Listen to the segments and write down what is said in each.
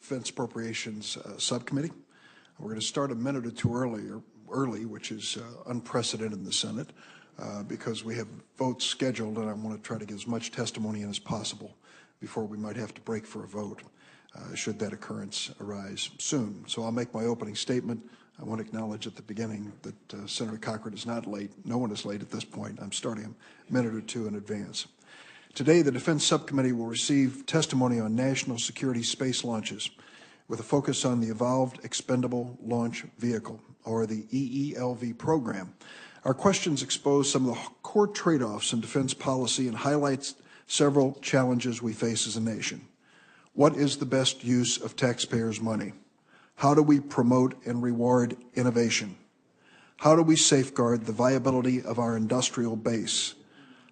Defense Appropriations Subcommittee. We're going to start a minute or two early, which is unprecedented in the Senate, because we have votes scheduled, and I want to try to get as much testimony in as possible before we might have to break for a vote, should that occurrence arise soon. So I'll make my opening statement. I want to acknowledge at the beginning that Senator Cochran is not late. No one is late at this point. I'm starting a minute or two in advance. Today, the Defense Subcommittee will receive testimony on national security space launches with a focus on the Evolved Expendable Launch Vehicle, or the EELV program. Our questions expose some of the core trade-offs in defense policy and highlights several challenges we face as a nation. What is the best use of taxpayers' money? How do we promote and reward innovation? How do we safeguard the viability of our industrial base?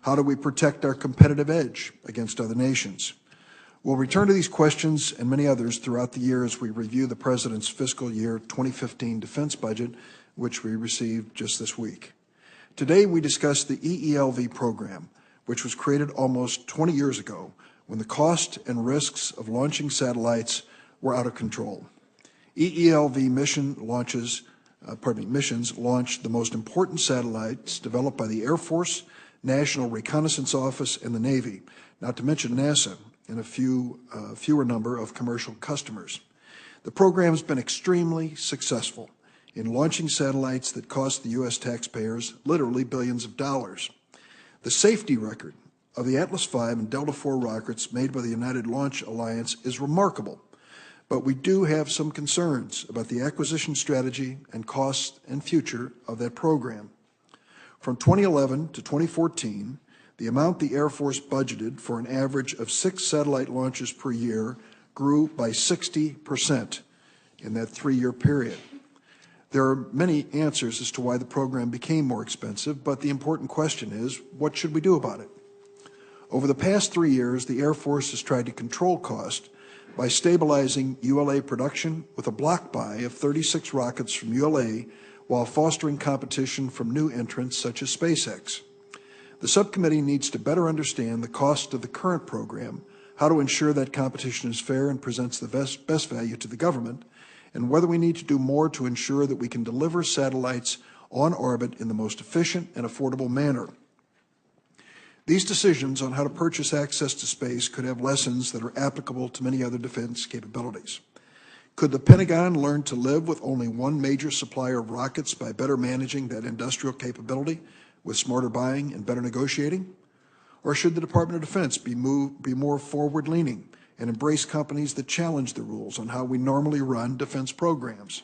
How do we protect our competitive edge against other nations? We'll return to these questions and many others throughout the year as we review the President's fiscal year 2015 defense budget, which we received just this week. Today, we discuss the EELV program, which was created almost 20 years ago when the cost and risks of launching satellites were out of control. EELV missions launched the most important satellites developed by the Air Force, National Reconnaissance Office, and the Navy, not to mention NASA, and a fewer number of commercial customers. The program has been extremely successful in launching satellites that cost the U.S. taxpayers literally billions of dollars. The safety record of the Atlas V and Delta IV rockets made by the United Launch Alliance is remarkable, but we do have some concerns about the acquisition strategy and cost and future of that program. From 2011 to 2014, the amount the Air Force budgeted for an average of 6 satellite launches per year grew by 60% in that 3-year period. There are many answers as to why the program became more expensive, but the important question is, what should we do about it? Over the past 3 years, the Air Force has tried to control cost by stabilizing ULA production with a block buy of 36 rockets from ULA while fostering competition from new entrants such as SpaceX. The subcommittee needs to better understand the cost of the current program, how to ensure that competition is fair and presents the best value to the government, and whether we need to do more to ensure that we can deliver satellites on orbit in the most efficient and affordable manner. These decisions on how to purchase access to space could have lessons that are applicable to many other defense capabilities. Could the Pentagon learn to live with only one major supplier of rockets by better managing that industrial capability with smarter buying and better negotiating? Or should the Department of Defense be more forward-leaning and embrace companies that challenge the rules on how we normally run defense programs?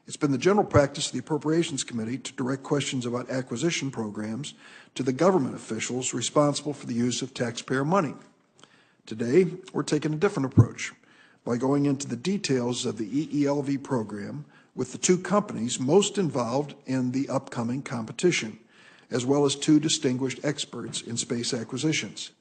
It's been the general practice of the Appropriations Committee to direct questions about acquisition programs to the government officials responsible for the use of taxpayer money. Today, we're taking a different approach by going into the details of the EELV program with the 2 companies most involved in the upcoming competition, as well as 2 distinguished experts in space acquisitions.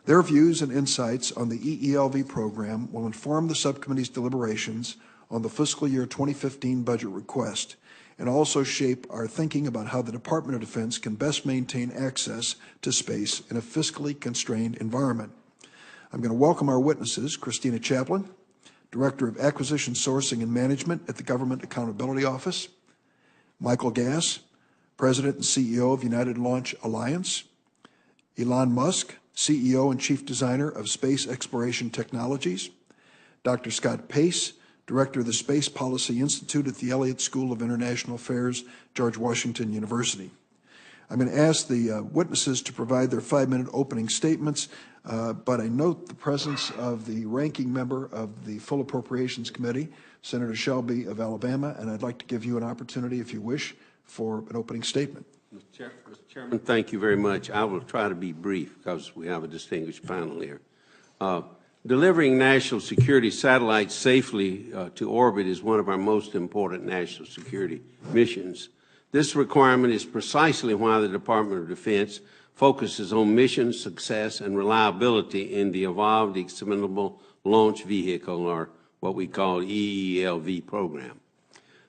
Their views and insights on the EELV program will inform the subcommittee's deliberations on the fiscal year 2015 budget request, and also shape our thinking about how the Department of Defense can best maintain access to space in a fiscally constrained environment. I'm going to welcome our witnesses, Christina Chaplin, Director of Acquisition Sourcing and Management at the Government Accountability Office, Michael Gass, President and CEO of United Launch Alliance, Elon Musk, CEO and Chief Designer of Space Exploration Technologies, Dr. Scott Pace, Director of the Space Policy Institute at the Elliott School of International Affairs, George Washington University. I'm going to ask the witnesses to provide their 5-minute opening statements, but I note the presence of the ranking member of the Full Appropriations Committee, Senator Shelby of Alabama, and I'd like to give you an opportunity, if you wish, for an opening statement. Mr. Chairman, thank you very much. I will try to be brief because we have a distinguished panel here. Delivering national security satellites safely to orbit is one of our most important national security missions. This requirement is precisely why the Department of Defense focuses on mission success and reliability in the Evolved Expendable Launch Vehicle, or what we call EELV program.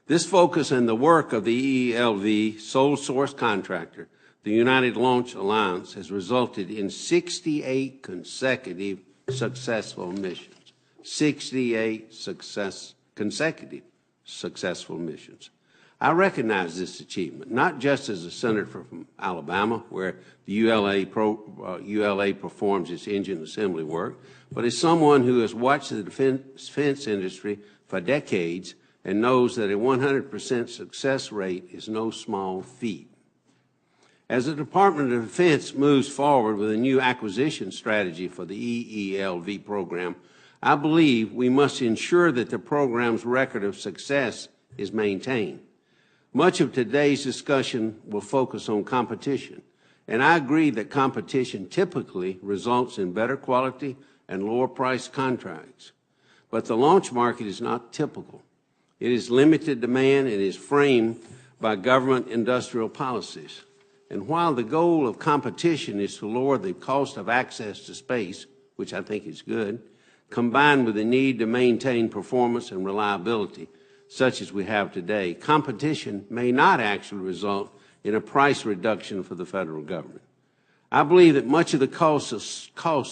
This focus and the work of the EELV sole source contractor, the United Launch Alliance, has resulted in 68 consecutive successful missions. 68 consecutive successful missions. I recognize this achievement, not just as a senator from Alabama, where the ULA performs its engine assembly work, but as someone who has watched the defense industry for decades and knows that a 100% success rate is no small feat. As the Department of Defense moves forward with a new acquisition strategy for the EELV program, I believe we must ensure that the program's record of success is maintained. Much of today's discussion will focus on competition, and I agree that competition typically results in better quality and lower priced contracts. But the launch market is not typical. It is limited demand and is framed by government industrial policies. And while the goal of competition is to lower the cost of access to space, which I think is good, combined with the need to maintain performance and reliability, such as we have today, competition may not actually result in a price reduction for the federal government. I believe that much of the cost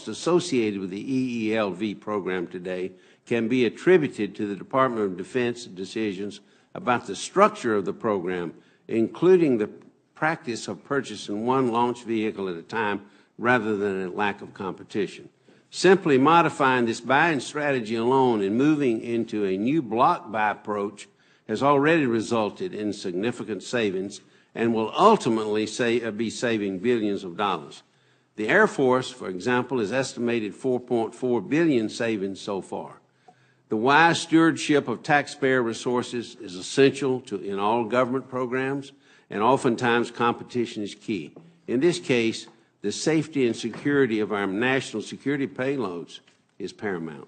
associated with the EELV program today can be attributed to the Department of Defense decisions about the structure of the program, including the practice of purchasing one launch vehicle at a time rather than a lack of competition. Simply modifying this buying strategy alone and moving into a new block buy approach has already resulted in significant savings and will ultimately be saving billions of dollars. The Air Force, for example, has estimated $4.4 billion savings so far. The wise stewardship of taxpayer resources is essential in all government programs, and oftentimes competition is key. In this case, the safety and security of our national security payloads is paramount.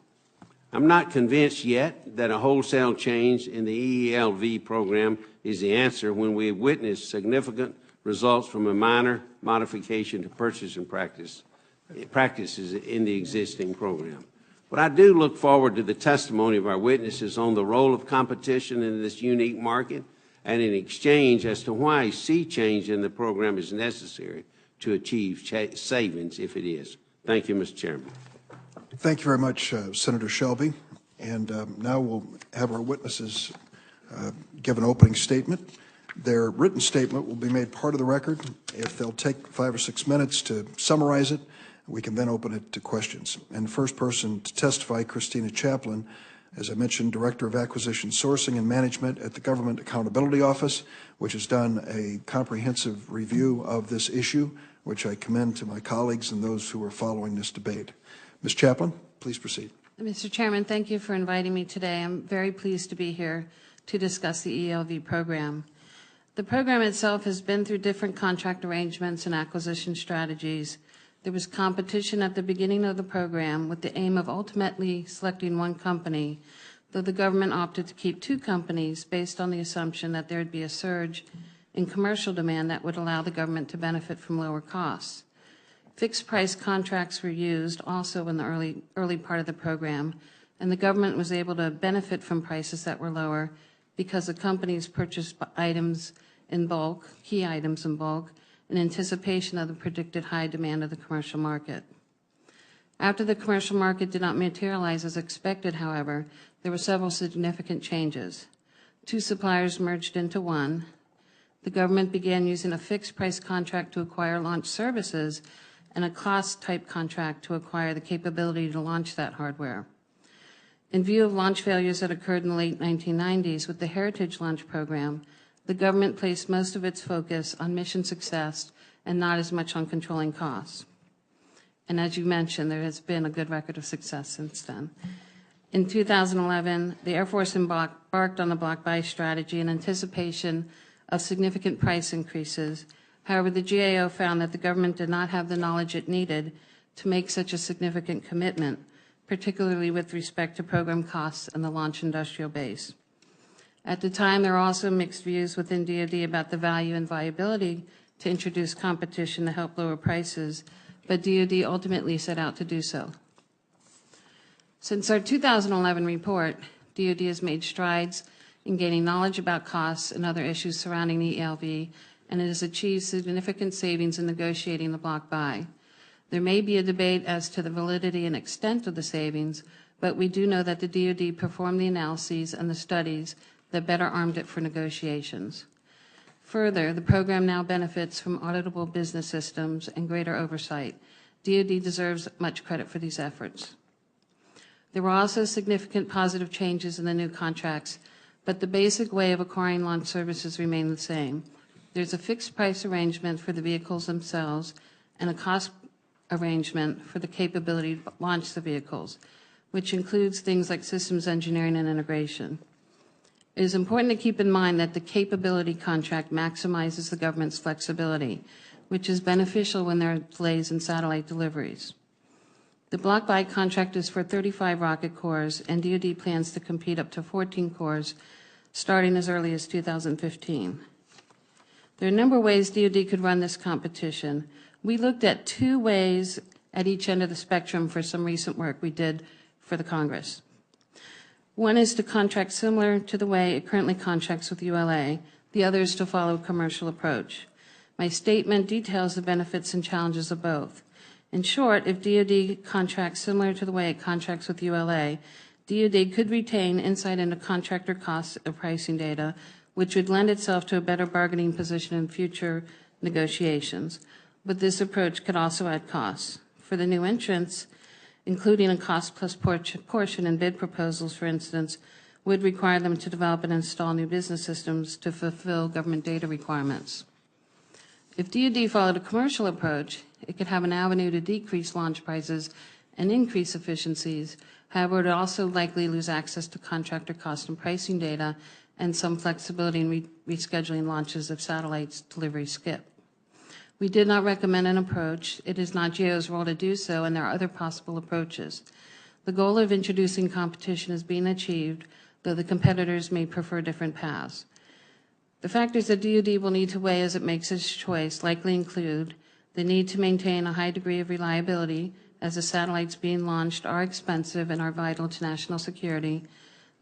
I'm not convinced yet that a wholesale change in the EELV program is the answer when we have witnessed significant results from a minor modification to purchasing practices in the existing program. But I do look forward to the testimony of our witnesses on the role of competition in this unique market and in exchange as to why a sea change in the program is necessary to achieve savings if it is. Thank you, Mr. Chairman. Thank you very much, Senator Shelby. And now we'll have our witnesses give an opening statement. Their written statement will be made part of the record. If they'll take 5 or 6 minutes to summarize it, we can then open it to questions. And the first person to testify, Christina Chaplin, as I mentioned, Director of Acquisition Sourcing and Management at the Government Accountability Office, which has done a comprehensive review of this issue, which I commend to my colleagues and those who are following this debate. Ms. Chaplin, please proceed. Mr. Chairman, thank you for inviting me today. I'm very pleased to be here to discuss the ELV program. The program itself has been through different contract arrangements and acquisition strategies. There was competition at the beginning of the program with the aim of ultimately selecting one company, though the government opted to keep 2 companies based on the assumption that there would be a surge in commercial demand that would allow the government to benefit from lower costs. Fixed price contracts were used also in the early part of the program, and the government was able to benefit from prices that were lower because the companies purchased items in bulk, key items in bulk, in anticipation of the predicted high demand of the commercial market. After the commercial market did not materialize as expected, however, there were several significant changes. 2 suppliers merged into one. The government began using a fixed price contract to acquire launch services and a cost type contract to acquire the capability to launch that hardware. In view of launch failures that occurred in the late 1990s with the Heritage Launch Program, the government placed most of its focus on mission success and not as much on controlling costs. And as you mentioned, there has been a good record of success since then. In 2011, the Air Force embarked on the block buy strategy in anticipation of significant price increases. However, the GAO found that the government did not have the knowledge it needed to make such a significant commitment, particularly with respect to program costs and the launch industrial base. At the time, there were also mixed views within DoD about the value and viability to introduce competition to help lower prices, but DoD ultimately set out to do so. Since our 2011 report, DoD has made strides in gaining knowledge about costs and other issues surrounding the ELV, and it has achieved significant savings in negotiating the block buy. There may be a debate as to the validity and extent of the savings, but we do know that the DoD performed the analyses and the studies that better armed it for negotiations. Further, the program now benefits from auditable business systems and greater oversight. DoD deserves much credit for these efforts. There were also significant positive changes in the new contracts, but the basic way of acquiring launch services remained the same. There's a fixed price arrangement for the vehicles themselves and a cost arrangement for the capability to launch the vehicles, which includes things like systems engineering and integration. It is important to keep in mind that the capability contract maximizes the government's flexibility, which is beneficial when there are delays in satellite deliveries. The block buy contract is for 35 rocket cores, and DoD plans to compete up to 14 cores starting as early as 2015. There are a number of ways DoD could run this competition. We looked at 2 ways at each end of the spectrum for some recent work we did for the Congress. One is to contract similar to the way it currently contracts with ULA. The other is to follow a commercial approach. My statement details the benefits and challenges of both. In short, if DoD contracts similar to the way it contracts with ULA, DoD could retain insight into contractor costs and pricing data, which would lend itself to a better bargaining position in future negotiations. But this approach could also add costs. For the new entrants, including a cost-plus portion in bid proposals, for instance, would require them to develop and install new business systems to fulfill government data requirements. If DoD followed a commercial approach, it could have an avenue to decrease launch prices and increase efficiencies. However, it would also likely lose access to contractor cost and pricing data and some flexibility in rescheduling launches if satellites delivery skip. We did not recommend an approach. It is not GAO's role to do so, and there are other possible approaches. The goal of introducing competition is being achieved, though the competitors may prefer different paths. The factors that DoD will need to weigh as it makes its choice likely include the need to maintain a high degree of reliability, as the satellites being launched are expensive and are vital to national security,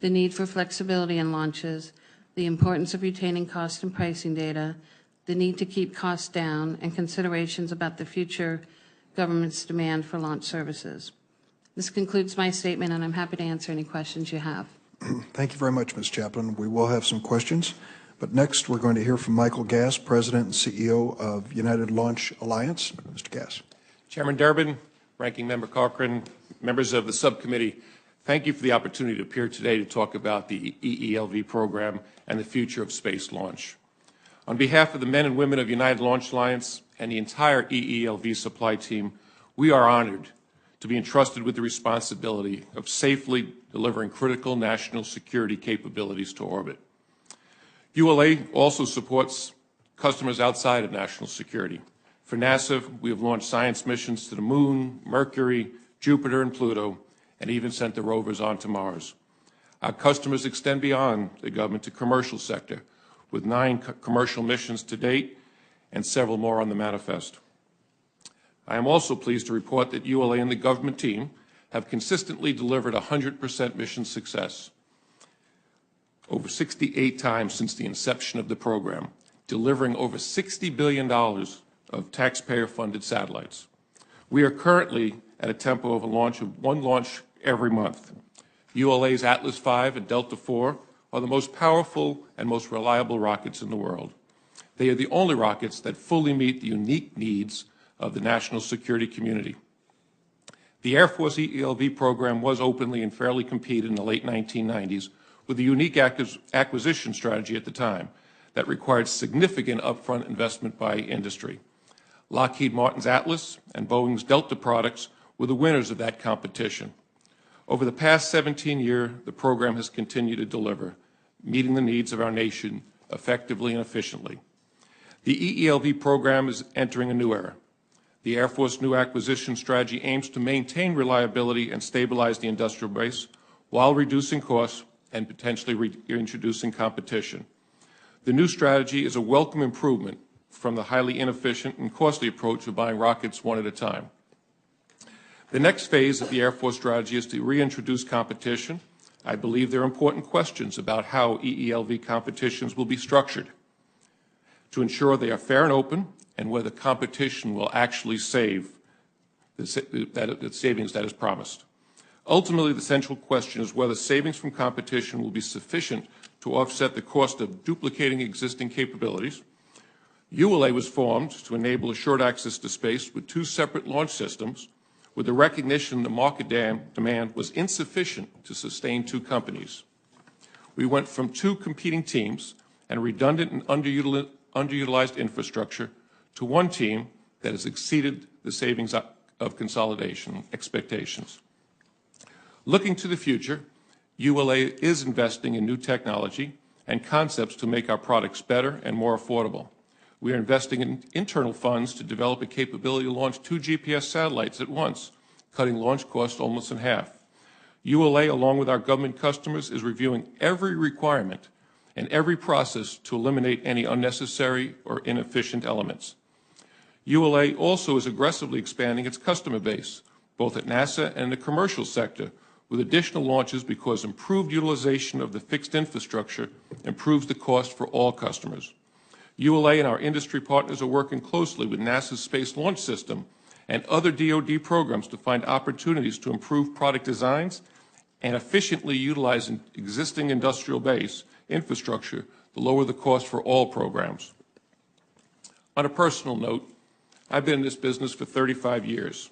the need for flexibility in launches, the importance of retaining cost and pricing data, the need to keep costs down, and considerations about the future government's demand for launch services. This concludes my statement, and I'm happy to answer any questions you have. Thank you very much, Ms. Chaplin. We will have some questions. But next, we're going to hear from Michael Gass, President and CEO of United Launch Alliance. Mr. Gass. Chairman Durbin, Ranking Member Cochran, members of the subcommittee, thank you for the opportunity to appear today to talk about the EELV program and the future of space launch. On behalf of the men and women of United Launch Alliance and the entire EELV supply team, we are honored to be entrusted with the responsibility of safely delivering critical national security capabilities to orbit. ULA also supports customers outside of national security. For NASA, we have launched science missions to the Moon, Mercury, Jupiter, and Pluto, and even sent the rovers onto Mars. Our customers extend beyond the government to commercial sector, with 9 commercial missions to date and several more on the manifest. I am also pleased to report that ULA and the government team have consistently delivered 100% mission success, over 68 times since the inception of the program, delivering over $60 billion of taxpayer-funded satellites. We are currently at a tempo of one launch every month. ULA's Atlas V and Delta IV are the most powerful and most reliable rockets in the world. They are the only rockets that fully meet the unique needs of the national security community. The Air Force EELV program was openly and fairly competed in the late 1990s with a unique acquisition strategy at the time that required significant upfront investment by industry. Lockheed Martin's Atlas and Boeing's Delta products were the winners of that competition. Over the past 17 years, the program has continued to deliver, meeting the needs of our nation effectively and efficiently. The EELV program is entering a new era. The Air Force new acquisition strategy aims to maintain reliability and stabilize the industrial base while reducing costs and potentially reintroducing competition. The new strategy is a welcome improvement from the highly inefficient and costly approach of buying rockets one at a time. The next phase of the Air Force strategy is to reintroduce competition. I believe there are important questions about how EELV competitions will be structured to ensure they are fair and open and whether competition will actually save the savings that is promised. Ultimately, the central question is whether savings from competition will be sufficient to offset the cost of duplicating existing capabilities. ULA was formed to enable assured access to space with 2 separate launch systems, with the recognition the market demand was insufficient to sustain 2 companies. We went from 2 competing teams and redundant and underutilized infrastructure to 1 team that has exceeded the savings of consolidation expectations. Looking to the future, ULA is investing in new technology and concepts to make our products better and more affordable. We are investing in internal funds to develop a capability to launch 2 GPS satellites at once, cutting launch costs almost in half. ULA, along with our government customers, is reviewing every requirement and every process to eliminate any unnecessary or inefficient elements. ULA also is aggressively expanding its customer base, both at NASA and in the commercial sector, with additional launches because improved utilization of the fixed infrastructure improves the cost for all customers. ULA and our industry partners are working closely with NASA's Space Launch System and other DoD programs to find opportunities to improve product designs and efficiently utilize existing industrial base infrastructure to lower the cost for all programs. On a personal note, I've been in this business for 35 years.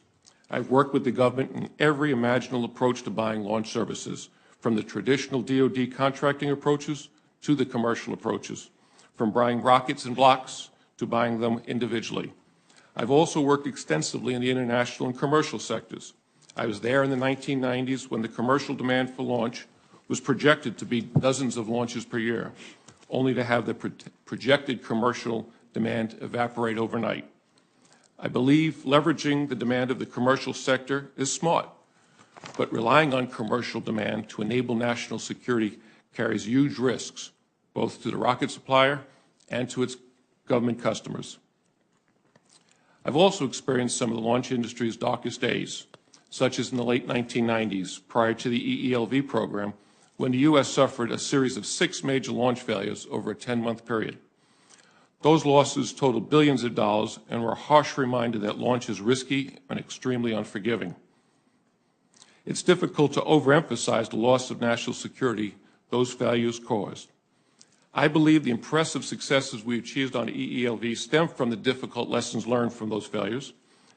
I've worked with the government in every imaginable approach to buying launch services, from the traditional DoD contracting approaches to the commercial approaches, from buying rockets and blocks to buying them individually. I've also worked extensively in the international and commercial sectors. I was there in the 1990s when the commercial demand for launch was projected to be dozens of launches per year, only to have the projected commercial demand evaporate overnight. I believe leveraging the demand of the commercial sector is smart, but relying on commercial demand to enable national security carries huge risks, both to the rocket supplier and to its government customers. I've also experienced some of the launch industry's darkest days, such as in the late 1990s, prior to the EELV program, when the U.S. suffered a series of 6 major launch failures over a 10-month period. Those losses totaled billions of dollars and were a harsh reminder that launch is risky and extremely unforgiving. It's difficult to overemphasize the loss of national security those failures caused. I believe the impressive successes we achieved on EELV stem from the difficult lessons learned from those failures.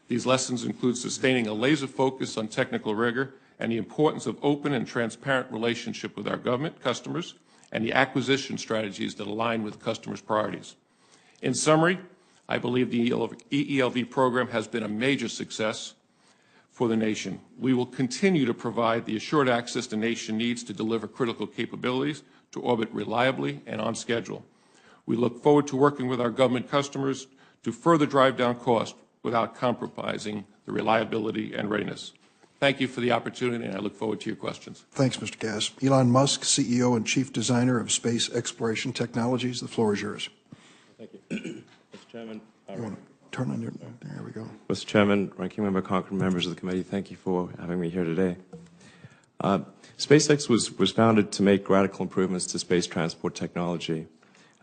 These lessons include sustaining a laser focus on technical rigor and the importance of open and transparent relationship with our government customers and the acquisition strategies that align with customers' priorities. In summary, I believe the EELV program has been a major success for the nation. We will continue to provide the assured access the nation needs to deliver critical capabilities to orbit reliably and on schedule. We look forward to working with our government customers to further drive down cost without compromising the reliability and readiness. Thank you for the opportunity, and I look forward to your questions. Thanks, Mr. Gass. Elon Musk, CEO and Chief Designer of Space Exploration Technologies, the floor is yours. Thank you. Mr. Chairman. You want to turn on your, there we go. Mr. Chairman, Ranking Member Cochran, members of the committee, thank you for having me here today. SpaceX was founded to make radical improvements to space transport technology,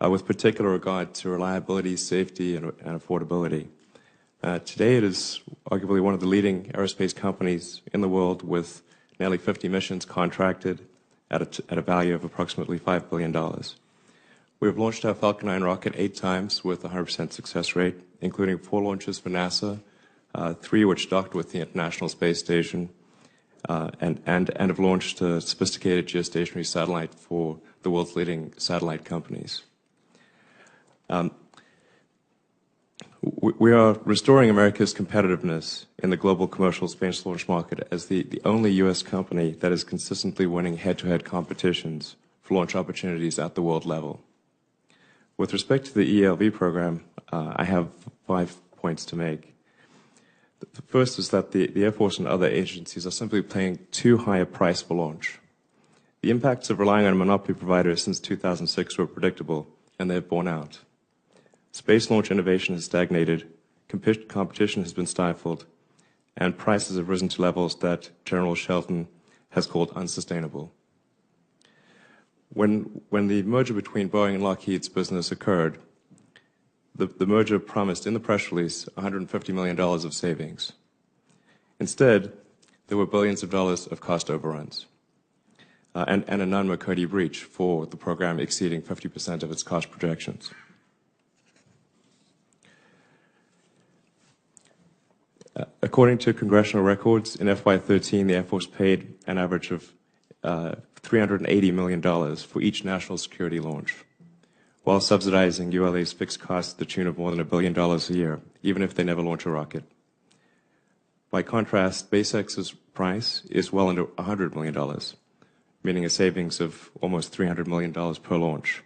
with particular regard to reliability, safety, and affordability. Today, it is arguably one of the leading aerospace companies in the world, with nearly 50 missions contracted at a value of approximately $5 billion. We have launched our Falcon 9 rocket 8 times with a 100% success rate, including 4 launches for NASA, 3 which docked with the International Space Station, and have launched a sophisticated geostationary satellite for the world's leading satellite companies. We are restoring America's competitiveness in the global commercial space launch market as the only U.S. company that is consistently winning head-to-head competitions for launch opportunities at the world level. With respect to the ELV program, I have 5 points to make. The first is that the Air Force and other agencies are simply paying too high a price for launch. The impacts of relying on a monopoly provider since 2006 were predictable, and they have borne out. Space launch innovation has stagnated, competition has been stifled, and prices have risen to levels that General Shelton has called unsustainable. When the merger between Boeing and Lockheed's business occurred, the merger promised in the press release $150 million of savings. Instead, there were billions of dollars of cost overruns and a non-McCurdy breach for the program exceeding 50% of its cost projections. According to congressional records, in FY13, the Air Force paid an average of $380 million for each national security launch, while subsidizing ULA's fixed costs to the tune of more than $1 billion a year, even if they never launch a rocket. By contrast, SpaceX's price is well under $100 million, meaning a savings of almost $300 million per launch,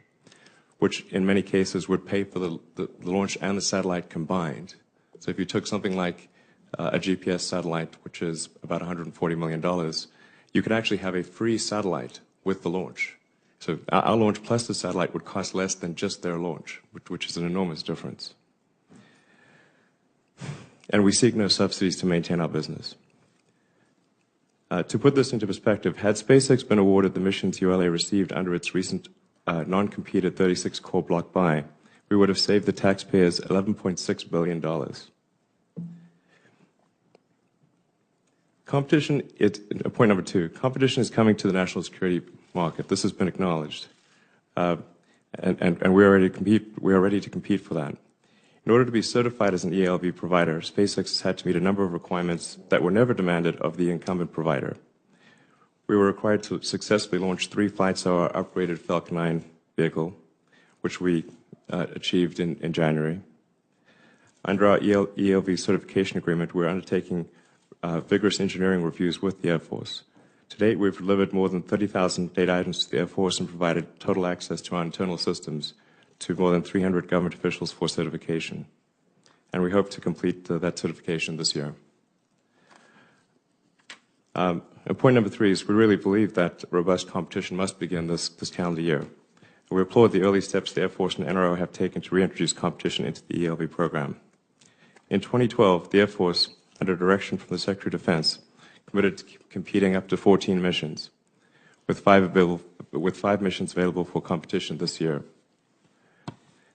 which in many cases would pay for the launch and the satellite combined. So if you took something like a GPS satellite, which is about $140 million, you could actually have a free satellite with the launch. So our launch plus the satellite would cost less than just their launch, which is an enormous difference. And we seek no subsidies to maintain our business. To put this into perspective, had SpaceX been awarded the missions ULA received under its recent non-competed 36-core block buy, we would have saved the taxpayers $11.6 billion. Competition, point number 2, competition is coming to the national security market. This has been acknowledged. And we are ready to compete for that. In order to be certified as an ELV provider, SpaceX has had to meet a number of requirements that were never demanded of the incumbent provider. We were required to successfully launch 3 flights of our upgraded Falcon 9 vehicle, which we achieved in January. Under our ELV certification agreement, we're undertaking vigorous engineering reviews with the Air Force. To date, we've delivered more than 30,000 data items to the Air Force and provided total access to our internal systems to more than 300 government officials for certification. And we hope to complete that certification this year. And point number 3 is we really believe that robust competition must begin this calendar year. We applaud the early steps the Air Force and NRO have taken to reintroduce competition into the ELV program. In 2012, the Air Force, under direction from the Secretary of Defense, committed to competing up to 14 missions, with 5 missions available for competition this year.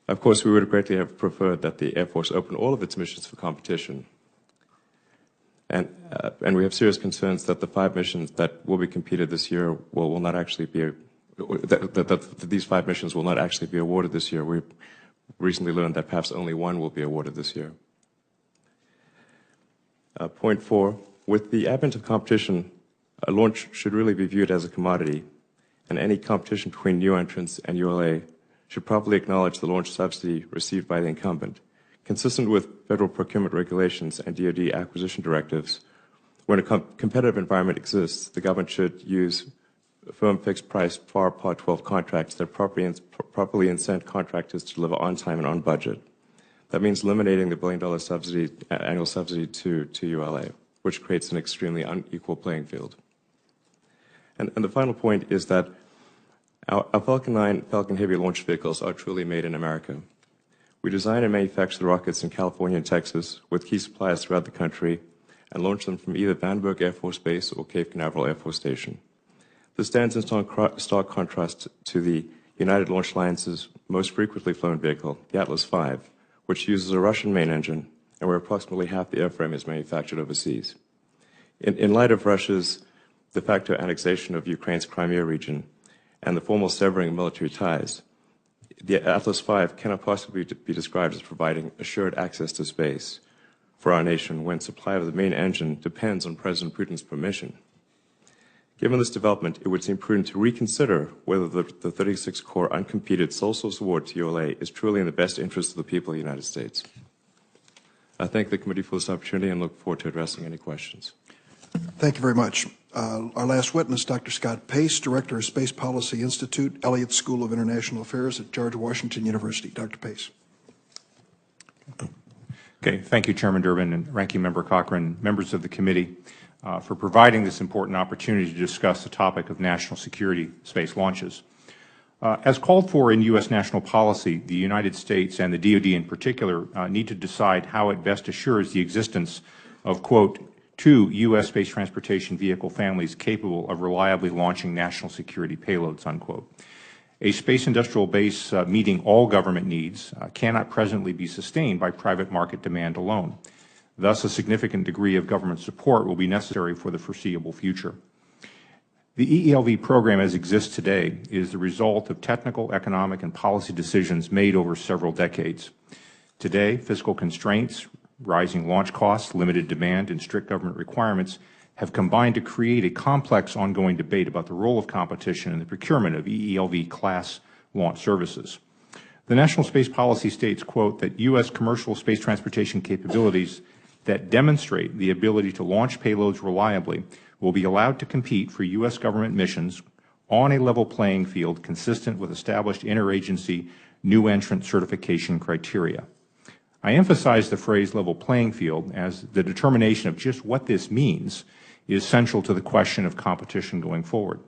Of course, we would greatly have preferred that the Air Force open all of its missions for competition. And we have serious concerns that the 5 missions that will be competed this year will not actually be, that these 5 missions will not actually be awarded this year. We recently learned that perhaps only 1 will be awarded this year. Point 4, with the advent of competition, a launch should really be viewed as a commodity, and any competition between new entrants and ULA should properly acknowledge the launch subsidy received by the incumbent. Consistent with federal procurement regulations and DoD acquisition directives, when a competitive environment exists, the government should use firm fixed price FAR Part 12 contracts that properly incent contractors to deliver on time and on budget. That means eliminating the $1 billion subsidy, annual subsidy to ULA, which creates an extremely unequal playing field. And the final point is that our Falcon 9 Falcon Heavy launch vehicles are truly made in America. We design and manufacture the rockets in California and Texas with key suppliers throughout the country and launch them from either Vandenberg Air Force Base or Cape Canaveral Air Force Station. This stands in stark contrast to the United Launch Alliance's most frequently flown vehicle, the Atlas V, which uses a Russian main engine and where approximately half the airframe is manufactured overseas. In light of Russia's de facto annexation of Ukraine's Crimea region and the formal severing of military ties, the Atlas V cannot possibly be described as providing assured access to space for our nation when supply of the main engine depends on President Putin's permission. Given this development, it would seem prudent to reconsider whether the 36-core uncompeted sole source award to ULA is truly in the best interest of the people of the United States. I thank the committee for this opportunity and look forward to addressing any questions. Thank you very much. Our last witness, Dr. Scott Pace, Director of Space Policy Institute, Elliott School of International Affairs at George Washington University. Dr. Pace. Okay, thank you, Chairman Durbin and Ranking Member Cochran, members of the committee, for providing this important opportunity to discuss the topic of national security space launches. As called for in U.S. national policy, the United States and the DoD in particular need to decide how it best assures the existence of, quote, 2 U.S. space transportation vehicle families capable of reliably launching national security payloads, unquote. A space industrial base meeting all government needs cannot presently be sustained by private market demand alone. Thus, a significant degree of government support will be necessary for the foreseeable future. The EELV program as it exists today is the result of technical, economic, and policy decisions made over several decades. Today, fiscal constraints, rising launch costs, limited demand, and strict government requirements have combined to create a complex ongoing debate about the role of competition in the procurement of EELV class launch services. The National Space Policy states, quote, that U.S. commercial space transportation capabilities that demonstrate the ability to launch payloads reliably will be allowed to compete for U.S. government missions on a level playing field consistent with established interagency new entrant certification criteria. I emphasize the phrase level playing field as the determination of just what this means is central to the question of competition going forward.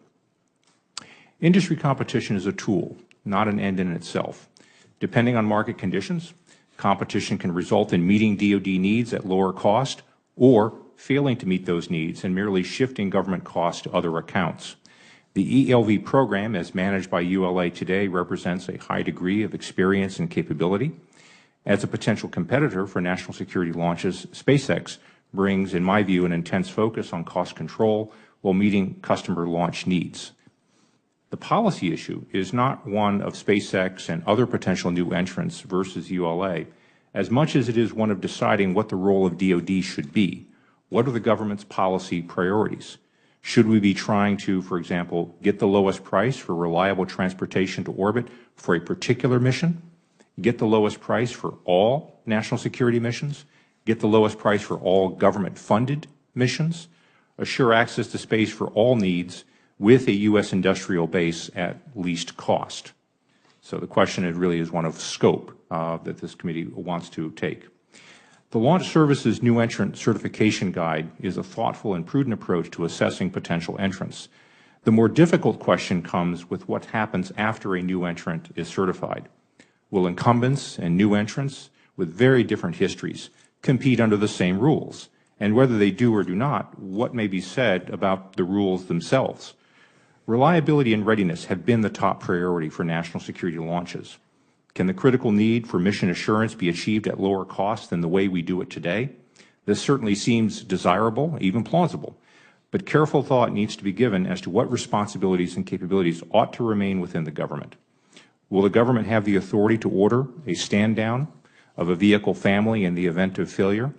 Industry competition is a tool, not an end in itself. Depending on market conditions, competition can result in meeting DoD needs at lower cost or failing to meet those needs and merely shifting government costs to other accounts. The EELV program, as managed by ULA today, represents a high degree of experience and capability. As a potential competitor for national security launches, SpaceX brings, in my view, an intense focus on cost control while meeting customer launch needs. The policy issue is not one of SpaceX and other potential new entrants versus ULA, as much as it is one of deciding what the role of DoD should be. What are the government's policy priorities? Should we be trying to, for example, get the lowest price for reliable transportation to orbit for a particular mission? Get the lowest price for all national security missions? Get the lowest price for all government-funded missions? Assure access to space for all needs with a U.S. industrial base at least cost? So the question really is one of scope that this committee wants to take. The Launch Services New Entrant Certification Guide is a thoughtful and prudent approach to assessing potential entrants. The more difficult question comes with what happens after a new entrant is certified. Will incumbents and new entrants with very different histories compete under the same rules? And whether they do or do not, what may be said about the rules themselves? Reliability and readiness have been the top priority for national security launches. Can the critical need for mission assurance be achieved at lower cost than the way we do it today? This certainly seems desirable, even plausible, but careful thought needs to be given as to what responsibilities and capabilities ought to remain within the government. Will the government have the authority to order a stand-down of a vehicle family in the event of failure?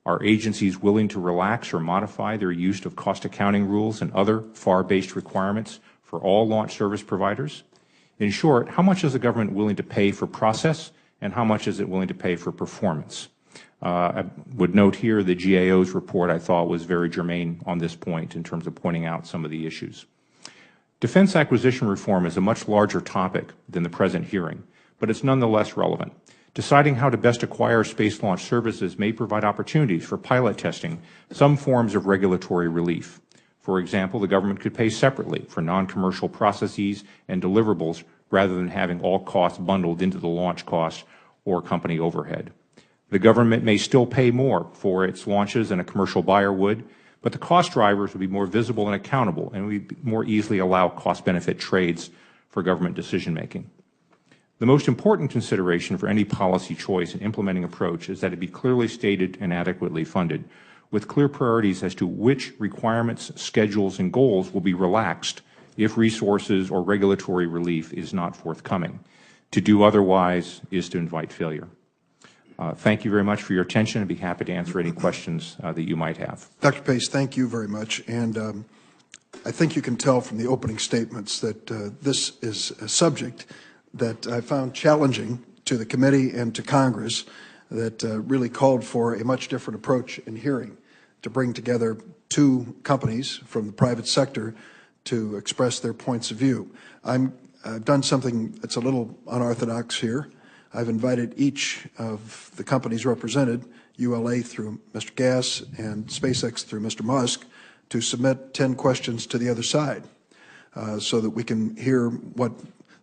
Are agencies willing to relax or modify their use of cost accounting rules and other FAR-based requirements for all launch service providers? In short, how much is the government willing to pay for process, and how much is it willing to pay for performance? I would note here the GAO's report I thought was very germane on this point in terms of pointing out some of the issues. Defense acquisition reform is a much larger topic than the present hearing, but it's nonetheless relevant. Deciding how to best acquire space launch services may provide opportunities for pilot testing some forms of regulatory relief. For example, the government could pay separately for non-commercial processes and deliverables rather than having all costs bundled into the launch cost or company overhead. The government may still pay more for its launches than a commercial buyer would, but the cost drivers would be more visible and accountable, and would more easily allow cost-benefit trades for government decision-making. The most important consideration for any policy choice and implementing approach is that it be clearly stated and adequately funded, with clear priorities as to which requirements, schedules, and goals will be relaxed if resources or regulatory relief is not forthcoming. To do otherwise is to invite failure. Thank you very much for your attention. I'd be happy to answer any questions that you might have. Dr. Pace, thank you very much. And I think you can tell from the opening statements that this is a subject that I found challenging to the committee and to Congress, that really called for a much different approach in hearing, to bring together two companies from the private sector to express their points of view. I've done something that's a little unorthodox here. I've invited each of the companies represented, ULA through Mr. Gass and SpaceX through Mr. Musk, to submit 10 questions to the other side so that we can hear what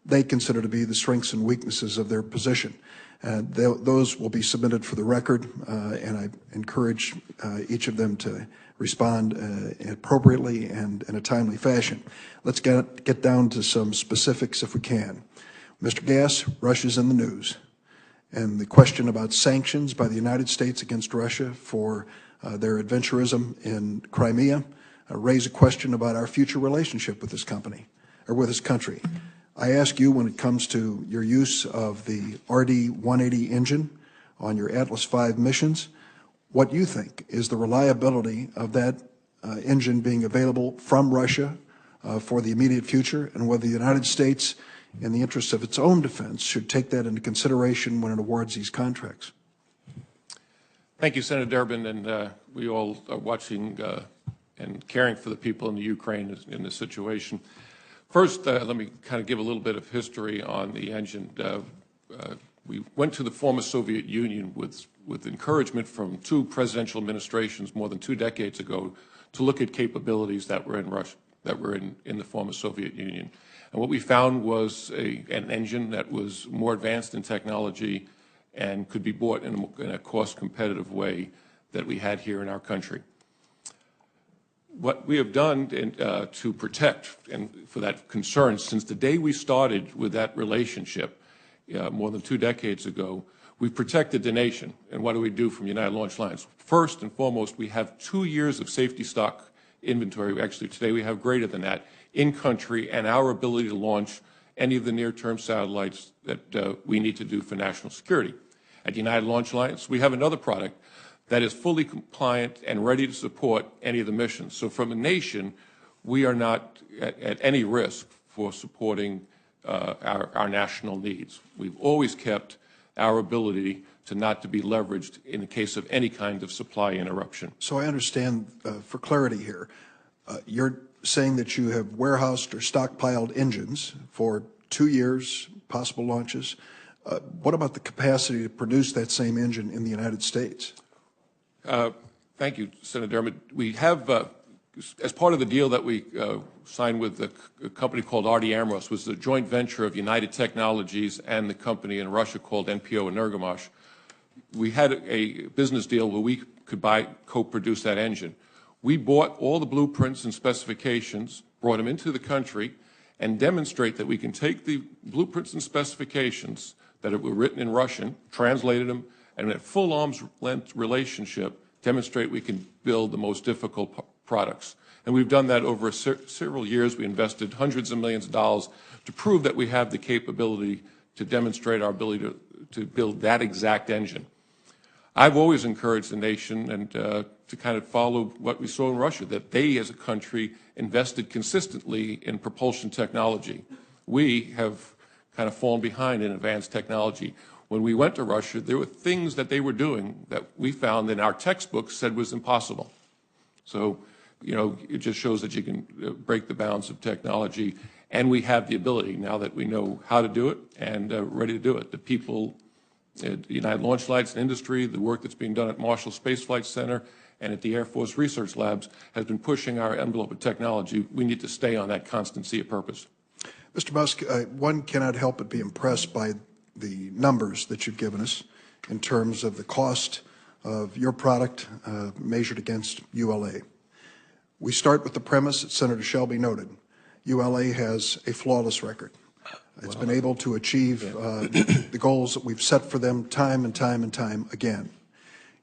they consider to be the strengths and weaknesses of their position. Those will be submitted for the record, and I encourage each of them to respond appropriately and in a timely fashion. Let's get down to some specifics if we can. Mr. Gass, Russia's in the news, and the question about sanctions by the United States against Russia for their adventurism in Crimea raise a question about our future relationship with this company, or with this country. I ask you, when it comes to your use of the RD-180 engine on your Atlas V missions, what you think is the reliability of that engine being available from Russia for the immediate future, and whether the United States, in the interest of its own defense, should take that into consideration when it awards these contracts. Thank you, Senator Durbin, and we all are watching and caring for the people in the Ukraine in this situation. First, let me kind of give a little bit of history on the engine. We went to the former Soviet Union with encouragement from two presidential administrations more than 2 decades ago to look at capabilities that were in Russia, that were in the former Soviet Union. And what we found was an engine that was more advanced in technology and could be bought in a cost-competitive way that we had here in our country. What we have done to protect and for that concern since the day we started with that relationship more than 2 decades ago, we've protected the nation. And what do we do from United Launch Alliance? First and foremost, we have 2 years of safety stock inventory. Actually, today we have greater than that in country, and our ability to launch any of the near-term satellites that we need to do for national security. At United Launch Alliance, we have another product that is fully compliant and ready to support any of the missions. So from a nation, we are not at any risk for supporting our national needs. We've always kept our ability to not to be leveraged in the case of any kind of supply interruption. So I understand, for clarity here, you're saying that you have warehoused or stockpiled engines for 2 years, possible launches. What about the capacity to produce that same engine in the United States? Thank you, Senator Durbin. We have, as part of the deal that we signed with a company called RD Amros, was a joint venture of United Technologies and the company in Russia called NPO Energomash. We had a business deal where we could co-produce that engine. We bought all the blueprints and specifications, brought them into the country, and demonstrate that we can take the blueprints and specifications that were written in Russian, translated them, and in a full arm's length relationship, demonstrate we can build the most difficult products. And we've done that over several years. We invested hundreds of millions of dollars to prove that we have the capability to demonstrate our ability to build that exact engine. I've always encouraged the nation and to kind of follow what we saw in Russia, that they as a country invested consistently in propulsion technology. We have kind of fallen behind in advanced technology. When we went to Russia, there were things that they were doing that we found in our textbooks said was impossible. So, you know, it just shows that you can break the bounds of technology, and we have the ability now that we know how to do it and ready to do it. The people at United Launch Alliance and industry, the work that's being done at Marshall Space Flight Center and at the Air Force Research Labs has been pushing our envelope of technology. We need to stay on that constancy of purpose. Mr. Musk, one cannot help but be impressed by the numbers that you've given us in terms of the cost of your product measured against ULA. We start with the premise that Senator Shelby noted. ULA has a flawless record. It's been able to achieve the goals that we've set for them time and time and time again.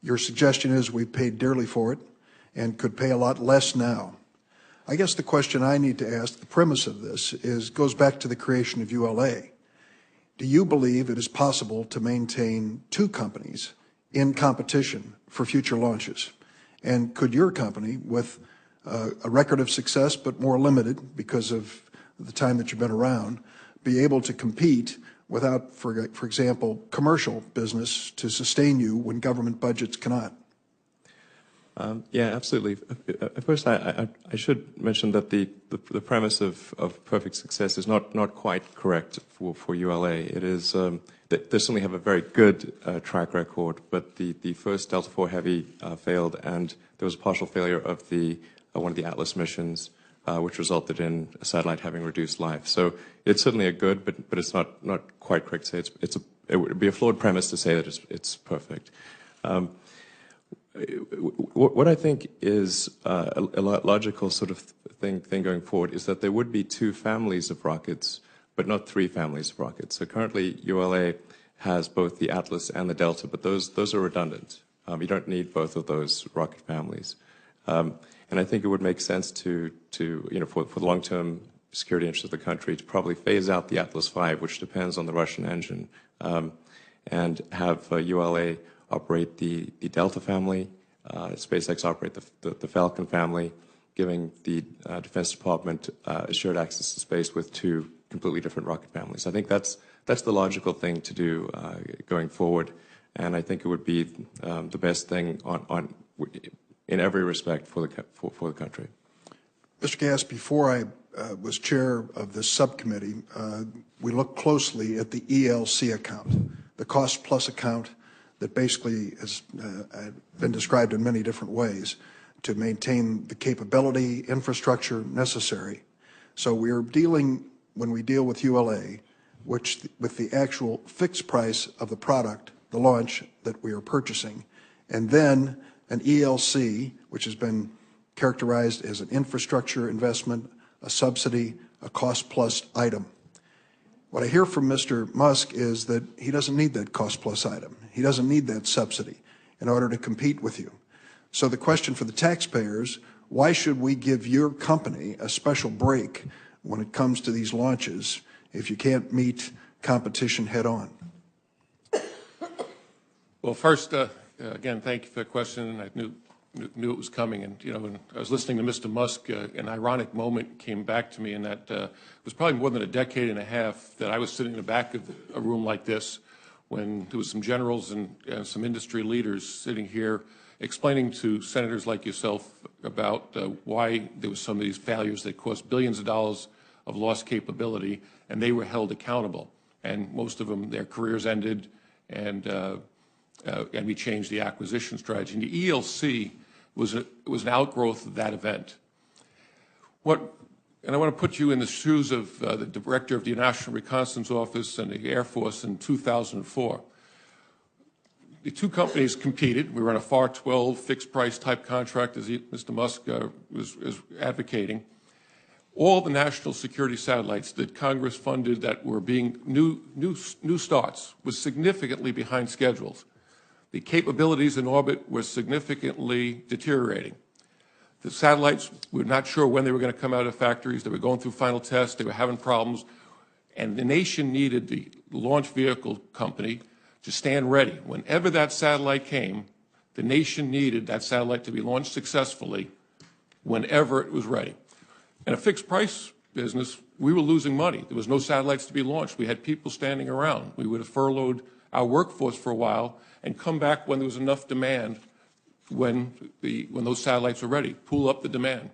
Your suggestion is we've paid dearly for it and could pay a lot less now. I guess the question I need to ask, the premise of this, goes back to the creation of ULA. Do you believe it is possible to maintain 2 companies in competition for future launches? And could your company, with a record of success but more limited because of the time that you've been around, be able to compete without, for example, commercial business to sustain you when government budgets cannot? Yeah, absolutely. First, I should mention that the premise of perfect success is not quite correct for ULA. It is they certainly have a very good track record, but the first Delta IV Heavy failed, and there was a partial failure of one of the Atlas missions, which resulted in a satellite having reduced life. So it's certainly a good, but it's not quite correct to say it would be a flawed premise to say that it's perfect. What I think is a logical sort of thing going forward is that there would be 2 families of rockets, but not 3 families of rockets. So currently, ULA has both the Atlas and the Delta, but those are redundant. You don't need both of those rocket families. And I think it would make sense to for the long-term security interests of the country to probably phase out the Atlas V, which depends on the Russian engine, and have ULA operate the Delta family, SpaceX operate the Falcon family, giving the Defense Department assured access to space with two completely different rocket families. I think that's the logical thing to do going forward, and I think it would be the best thing in every respect for the country. Mr. Gass, before I was chair of this subcommittee, we looked closely at the ELC account, the cost plus account that basically has been described in many different ways to maintain the capability, infrastructure necessary. So we're dealing, when we deal with ULA, with the actual fixed price of the product, the launch that we are purchasing, and then an ELC, which has been characterized as an infrastructure investment, a subsidy, a cost-plus item. What I hear from Mr. Musk is that he doesn't need that cost-plus item. He doesn't need that subsidy in order to compete with you. So the question for the taxpayers, why should we give your company a special break when it comes to these launches if you can't meet competition head-on? Well, first, again, thank you for the question. I knew it was coming, and when I was listening to Mr. Musk, an ironic moment came back to me, and that it was probably more than a decade and a half that I was sitting in the back of a room like this when there was some generals and some industry leaders sitting here explaining to senators like yourself about why there were some of these failures that cost billions of dollars of lost capability, and they were held accountable. And most of them, their careers ended, and we changed the acquisition strategy. And the ELC was an outgrowth of that event. And I want to put you in the shoes of the director of the National Reconnaissance Office and the Air Force in 2004. The two companies competed. We were on a FAR 12 fixed price type contract, as Mr. Musk was advocating. All the national security satellites that Congress funded that were being new starts was significantly behind schedules. The capabilities in orbit were significantly deteriorating. The satellites, we were not sure when they were going to come out of factories. They were going through final tests. They were having problems. And the nation needed the launch vehicle company to stand ready. Whenever that satellite came, the nation needed that satellite to be launched successfully whenever it was ready. In a fixed price business, we were losing money. There was no satellites to be launched. We had people standing around. We would have furloughed our workforce for a while and come back when there was enough demand when those satellites were ready, pool up the demand.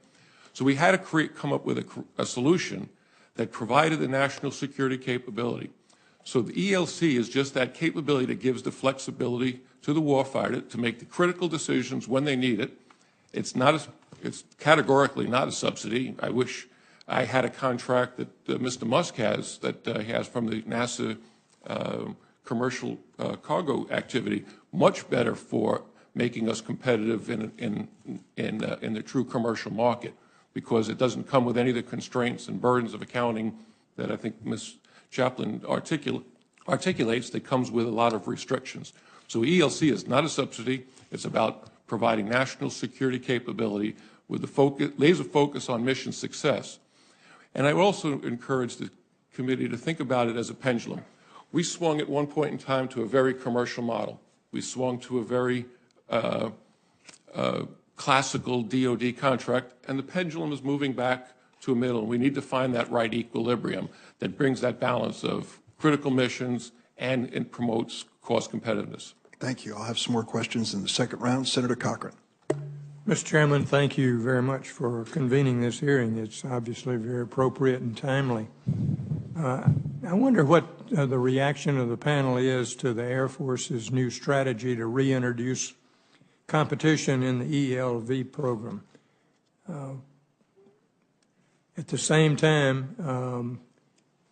So we had to come up with a solution that provided the national security capability. So the ELC is just that capability that gives the flexibility to the warfighter to make the critical decisions when they need it. It's categorically not a subsidy. I wish I had a contract that Mr. Musk has, that he has from the NASA commercial cargo activity, much better for making us competitive in the true commercial market, because it doesn't come with any of the constraints and burdens of accounting that I think Ms. Chaplin articulates, that comes with a lot of restrictions. So ELC is not a subsidy. It's about providing national security capability with the laser focus on mission success. And I would also encourage the committee to think about it as a pendulum. We swung at one point in time to a very commercial model. We swung to a very classical DoD contract, and the pendulum is moving back to a middle. We need to find that right equilibrium that brings that balance of critical missions and it promotes cost competitiveness. Thank you. I'll have some more questions in the second round. Senator Cochran. Mr. Chairman, thank you very much for convening this hearing. It's obviously very appropriate and timely. I wonder what the reaction of the panel is to the Air Force's new strategy to reintroduce competition in the ELV program. At the same time,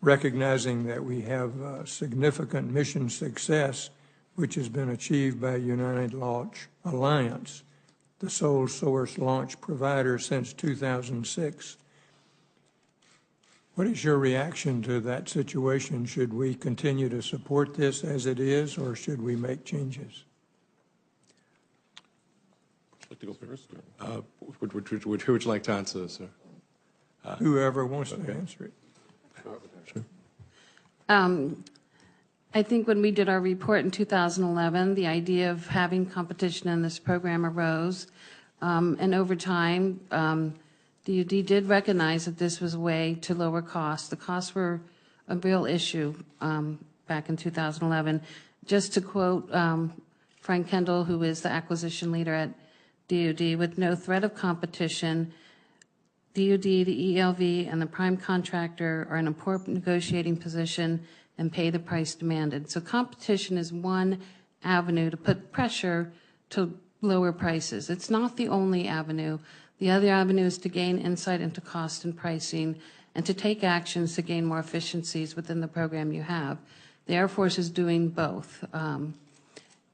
recognizing that we have significant mission success, which has been achieved by United Launch Alliance, the sole source launch provider since 2006. What is your reaction to that situation? Should we continue to support this as it is, or should we make changes? Like to go first? Who would you like to answer this, sir? Whoever wants to answer it. I think when we did our report in 2011, the idea of having competition in this program arose. And over time, DoD did recognize that this was a way to lower costs. The costs were a real issue back in 2011. Just to quote Frank Kendall, who is the acquisition leader at DoD, with no threat of competition, DoD, the ELV, and the prime contractor are in an important negotiating position and pay the price demanded. So competition is one avenue to put pressure to lower prices. It's not the only avenue. The other avenue is to gain insight into cost and pricing and to take actions to gain more efficiencies within the program you have. The Air Force is doing both.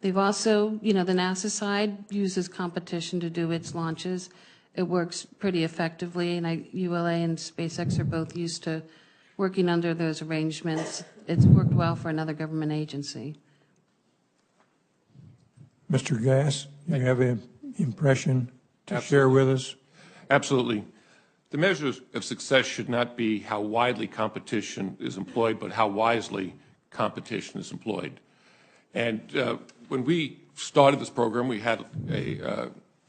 They've also, the NASA side uses competition to do its launches. It works pretty effectively, and ULA and SpaceX are both used to working under those arrangements. It's worked well for another government agency. Mr. Gass, you have an impression to share with us? Absolutely. The measure of success should not be how widely competition is employed, but how wisely competition is employed. And when we started this program, we had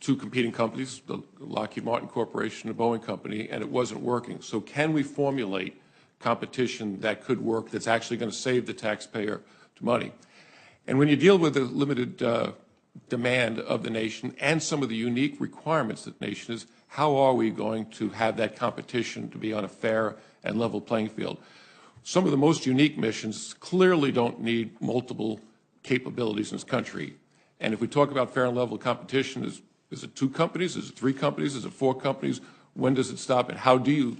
two competing companies, the Lockheed Martin Corporation and the Boeing Company, and it wasn't working. So can we formulate competition that could work, that's actually going to save the taxpayer money? And when you deal with the limited demand of the nation and some of the unique requirements that the nation is, how are we going to have that competition to be on a fair and level playing field? Some of the most unique missions clearly don't need multiple capabilities in this country. And if we talk about fair and level competition, is it 2 companies? Is it 3 companies? Is it 4 companies? When does it stop? And how do you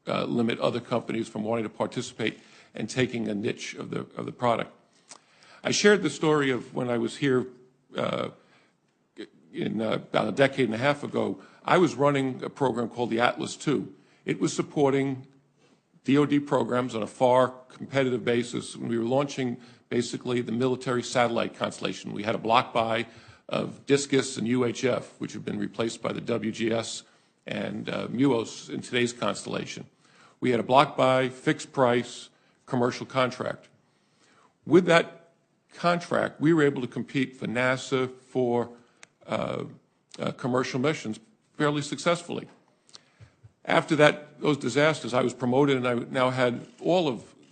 limit other companies from wanting to participate and taking a niche of the product? I shared the story of when I was here about a decade and a half ago. I was running a program called the Atlas II. It was supporting DoD programs on a far competitive basis. When we were launching basically the military satellite constellation, we had a block buy of Discus and UHF, which have been replaced by the WGS and MUOS in today's constellation. We had a block buy, fixed price, commercial contract. With that contract, we were able to compete for NASA for commercial missions fairly successfully. After those disasters, I was promoted, and I now had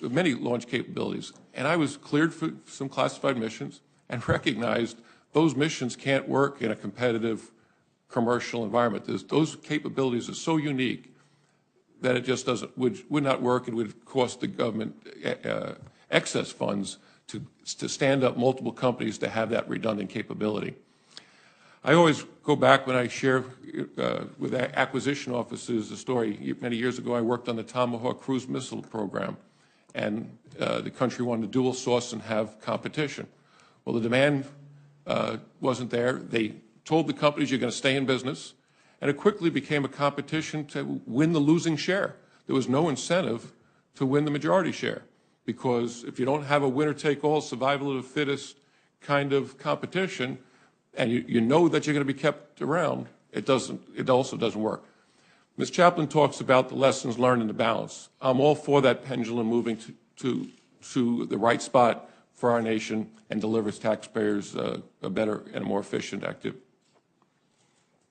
many launch capabilities. And I was cleared for some classified missions and recognized those missions can't work in a competitive commercial environment. Those capabilities are so unique that it just would not work. It would cost the government excess funds to stand up multiple companies to have that redundant capability. I always go back when I share with acquisition officers a story. Many years ago, I worked on the Tomahawk cruise missile program, and the country wanted to dual source and have competition. Well, the demand wasn't there. They told the companies, you're going to stay in business, and it quickly became a competition to win the losing share. There was no incentive to win the majority share, because if you don't have a winner-take-all, survival of the fittest kind of competition, and you know that you're going to be kept around, it also doesn't work. Ms. Chaplin talks about the lessons learned and the balance. I'm all for that pendulum moving to the right spot for our nation and delivers taxpayers a better and a more efficient activity.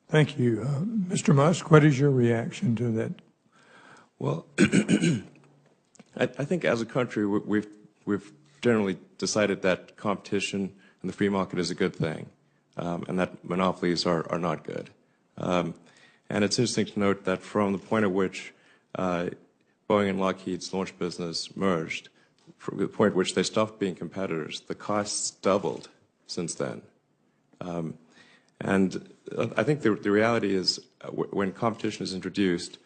Thank you. Mr. Musk, what is your reaction to that? Well, I think as a country, we've generally decided that competition and the free market is a good thing, and that monopolies are not good. And it's interesting to note that from the point at which Boeing and Lockheed's launch business merged, from the point at which they stopped being competitors, the costs doubled since then. And I think the reality is when competition is introduced,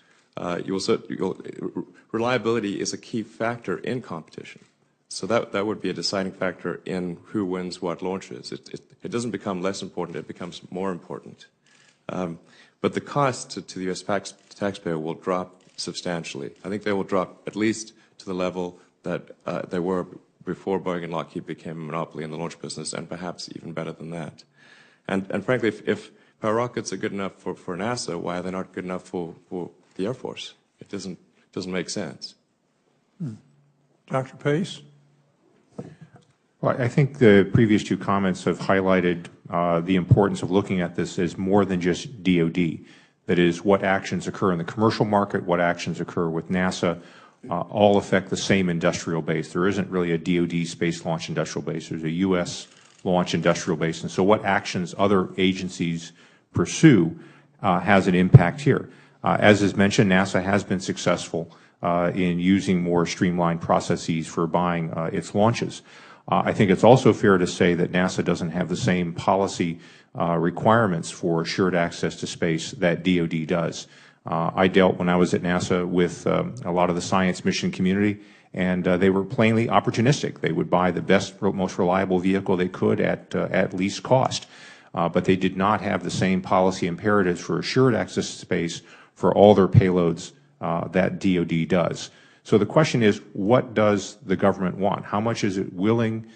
reliability is a key factor in competition. So that would be a deciding factor in who wins what launches. It doesn't become less important, it becomes more important. But the cost to the U.S. taxpayer will drop substantially. I think they will drop at least to the level that they were before Boeing and Lockheed became a monopoly in the launch business, and perhaps even better than that. And frankly, if power rockets are good enough for NASA, why are they not good enough for the Air Force? It doesn't make sense. Dr. Pace? Well, I think the previous two comments have highlighted the importance of looking at this as more than just DoD. That is, what actions occur in the commercial market, what actions occur with NASA, all affect the same industrial base. There isn't really a DoD space launch industrial base. There's a U.S. launch industrial base. And so what actions other agencies pursue has an impact here. As is mentioned, NASA has been successful in using more streamlined processes for buying its launches. I think it's also fair to say that NASA doesn't have the same policy requirements for assured access to space that DoD does. I dealt, when I was at NASA, with a lot of the science mission community, and they were plainly opportunistic. They would buy the best, most reliable vehicle they could at least cost. But they did not have the same policy imperatives for assured access to space for all their payloads that DoD does. So the question is, what does the government want? How much is it willing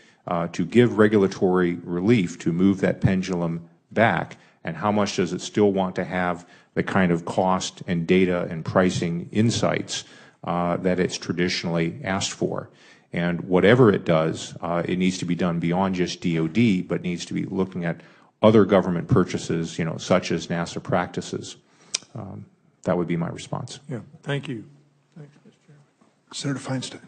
to give regulatory relief to move that pendulum back, and how much does it still want to have the kind of cost and data and pricing insights that it's traditionally asked for? And whatever it does, it needs to be done beyond just DoD, but needs to be looking at other government purchases, such as NASA practices. That would be my response. Yeah, thank you. Thanks, Mr. Chairman. Senator Feinstein.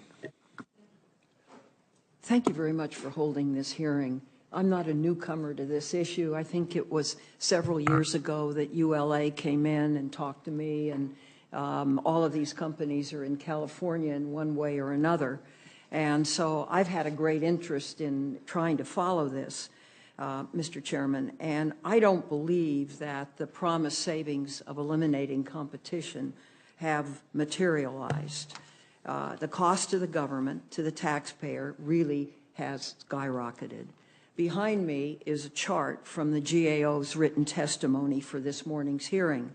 Thank you very much for holding this hearing. I'm not a newcomer to this issue. I think it was several years ago that ULA came in and talked to me, and all of these companies are in California in one way or another. And so I've had a great interest in trying to follow this, Mr. Chairman, and I don't believe that the promised savings of eliminating competition have materialized. The cost to the government, to the taxpayer, really has skyrocketed. Behind me is a chart from the GAO's written testimony for this morning's hearing.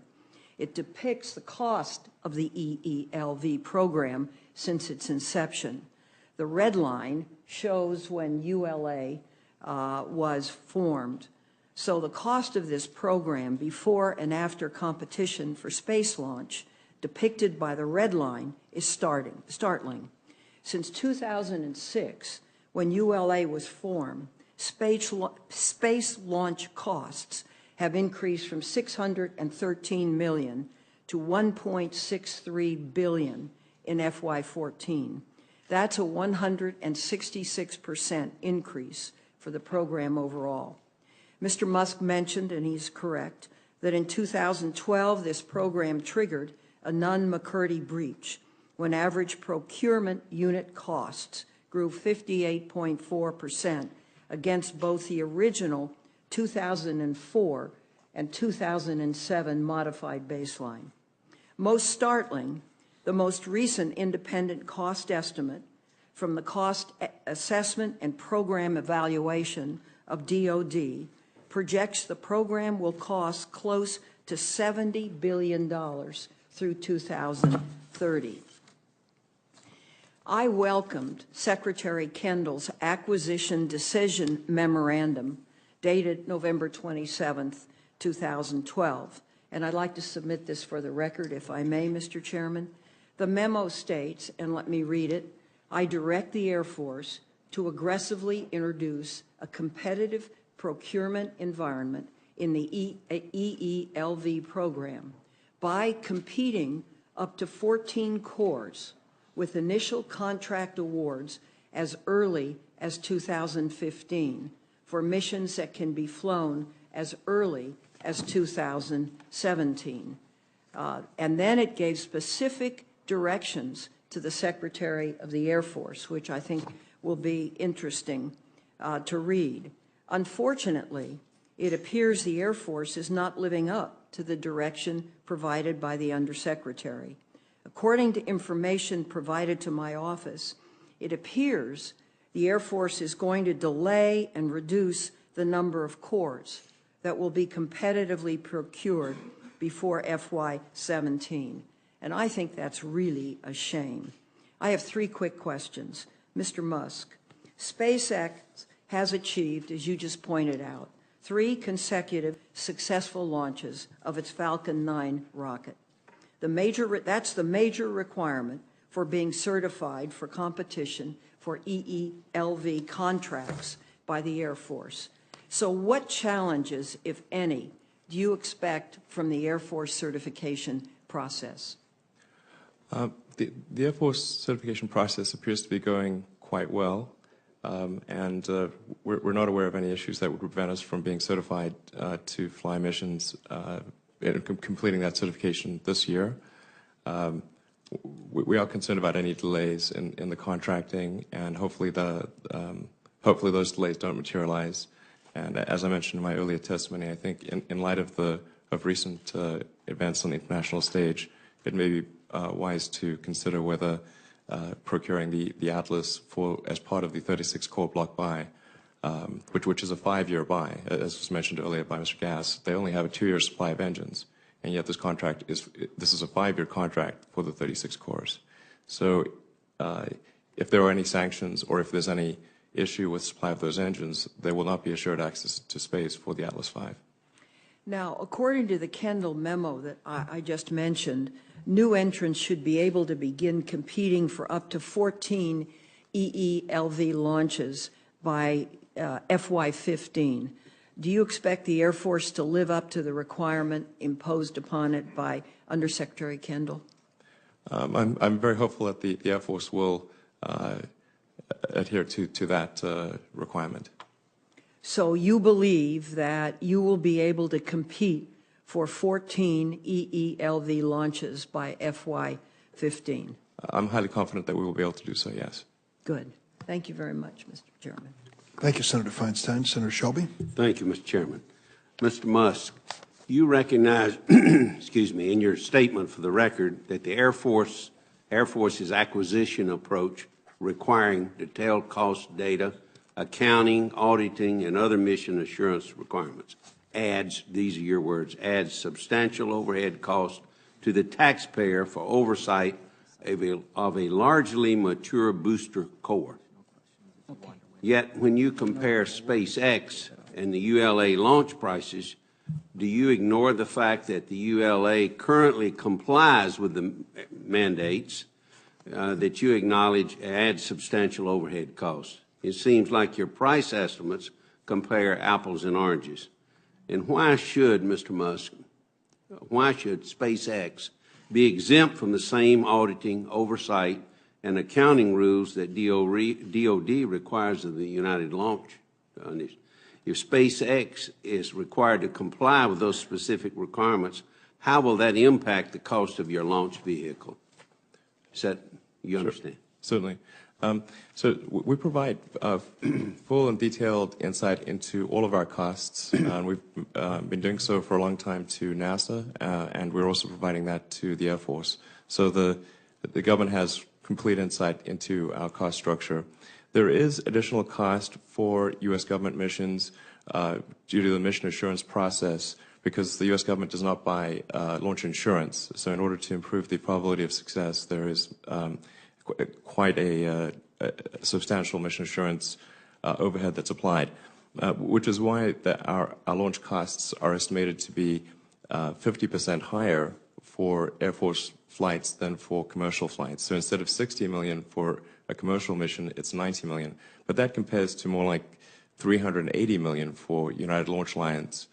It depicts the cost of the EELV program since its inception. The red line shows when ULA was formed. So the cost of this program before and after competition for space launch, depicted by the red line, is startling. Since 2006, when ULA was formed, space launch costs have increased from $613 million to $1.63 billion in FY14. That's a 166% increase for the program overall. Mr. Musk mentioned, and he's correct, that in 2012 this program triggered a Nunn-McCurdy breach when average procurement unit costs grew 58.4% against both the original 2004 and 2007 modified baseline. Most startling, the most recent independent cost estimate from the Cost Assessment and Program Evaluation of DoD projects the program will cost close to $70 billion through 2030. I welcomed Secretary Kendall's acquisition decision memorandum dated November 27th, 2012. And I'd like to submit this for the record, if I may, Mr. Chairman. The memo states, and let me read it, I direct the Air Force to aggressively introduce a competitive procurement environment in the EELV program by competing up to 14 corps with initial contract awards as early as 2015 for missions that can be flown as early as 2017. And then it gave specific directions to the Secretary of the Air Force, which I think will be interesting to read. Unfortunately, it appears the Air Force is not living up to the direction provided by the Undersecretary. According to information provided to my office, it appears the Air Force is going to delay and reduce the number of corps that will be competitively procured before FY17. And I think that's really a shame. I have three quick questions. Mr. Musk, SpaceX has achieved, as you just pointed out, 3 consecutive successful launches of its Falcon 9 rocket. That's the major requirement for being certified for competition for EELV contracts by the Air Force. So what challenges, if any, do you expect from the Air Force certification process? The Air Force certification process appears to be going quite well, and we're not aware of any issues that would prevent us from being certified to fly missions and completing that certification this year. We are concerned about any delays in the contracting, and hopefully those delays don't materialize. And as I mentioned in my earlier testimony, I think in light of recent events on the international stage, it may be wise to consider whether procuring the Atlas as part of the 36 core block buy, which is a 5-year buy, as was mentioned earlier by Mr. Gass. They only have a 2-year supply of engines, and yet this is a 5-year contract for the 36 cores. So if there are any sanctions or if there's any issue with supply of those engines, there will not be assured access to space for the Atlas V. Now, according to the Kendall memo that I just mentioned, new entrants should be able to begin competing for up to 14 EELV launches by FY15. Do you expect the Air Force to live up to the requirement imposed upon it by Undersecretary Kendall? I'm very hopeful that the Air Force will adhere to that requirement. So you believe that you will be able to compete for 14 EELV launches by FY15? I'm highly confident that we will be able to do so, yes. Good. Thank you very much, Mr. Chairman. Thank you, Senator Feinstein. Senator Shelby? Thank you, Mr. Chairman. Mr. Musk, you recognize, excuse me, in your statement for the record that the Air Force's acquisition approach requiring detailed cost data, accounting, auditing, and other mission assurance requirements adds, these are your words, adds substantial overhead costs to the taxpayer for oversight of a largely mature booster core. Yet, when you compare SpaceX and the ULA launch prices, do you ignore the fact that the ULA currently complies with the mandates that you acknowledge add substantial overhead costs? It seems like your price estimates compare apples and oranges. And why should, Mr. Musk, why should SpaceX be exempt from the same auditing, oversight, and accounting rules that DOD requires of the United Launch? If SpaceX is required to comply with those specific requirements, how will that impact the cost of your launch vehicle? Is that, you understand? Certainly. So we provide full and detailed insight into all of our costs. We've been doing so for a long time to NASA, and we're also providing that to the Air Force. So the government has complete insight into our cost structure. There is additional cost for U.S. government missions due to the mission assurance process because the U.S. government does not buy launch insurance. So in order to improve the probability of success, there is quite a substantial mission assurance overhead that's applied, which is why our launch costs are estimated to be 50% higher for Air Force flights than for commercial flights. So instead of $60 million for a commercial mission, it's $90 million. But that compares to more like $380 million for United Launch Alliance.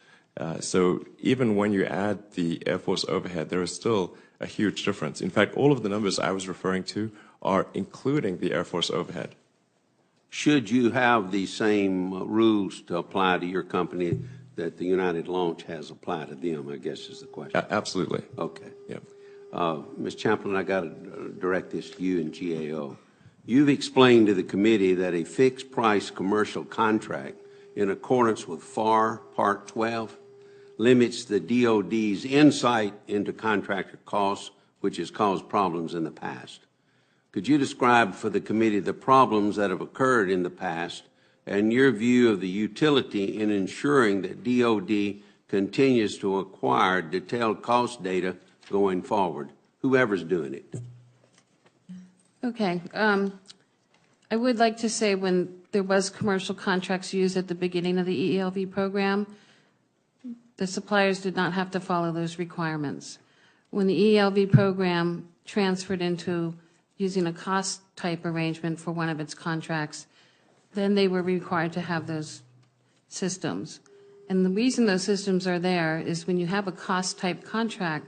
So even when you add the Air Force overhead, there is still a huge difference. In fact, all of the numbers I was referring to are including the Air Force overhead. Should you have the same rules to apply to your company that the United Launch has applied to them, I guess is the question. Absolutely. Okay. Yeah. Ms. Champlin, I got to direct this to you and GAO. You've explained to the committee that a fixed price commercial contract in accordance with FAR Part 12 limits the DOD's insight into contractor costs, which has caused problems in the past. Could you describe for the committee the problems that have occurred in the past and your view of the utility in ensuring that DOD continues to acquire detailed cost data going forward? whoever's doing it. Okay. I would like to say when there was commercial contracts used at the beginning of the EELV program, the suppliers did not have to follow those requirements. When the EELV program transferred into using a cost type arrangement for one of its contracts, then they were required to have those systems. And the reason those systems are there is when you have a cost type contract,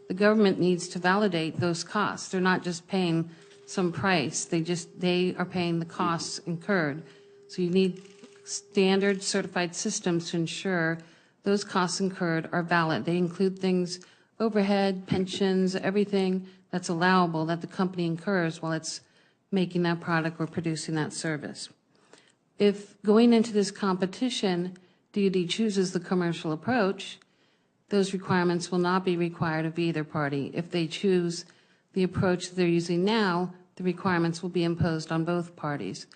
the government needs to validate those costs. They're not just paying some price, they are paying the costs incurred. So you need standard certified systems to ensure those costs incurred are valid. They include things, overhead, pensions, everything that's allowable that the company incurs while it's making that product or producing that service. If going into this competition, DoD chooses the commercial approach, those requirements will not be required of either party. If they choose the approach they're using now, the requirements will be imposed on both parties.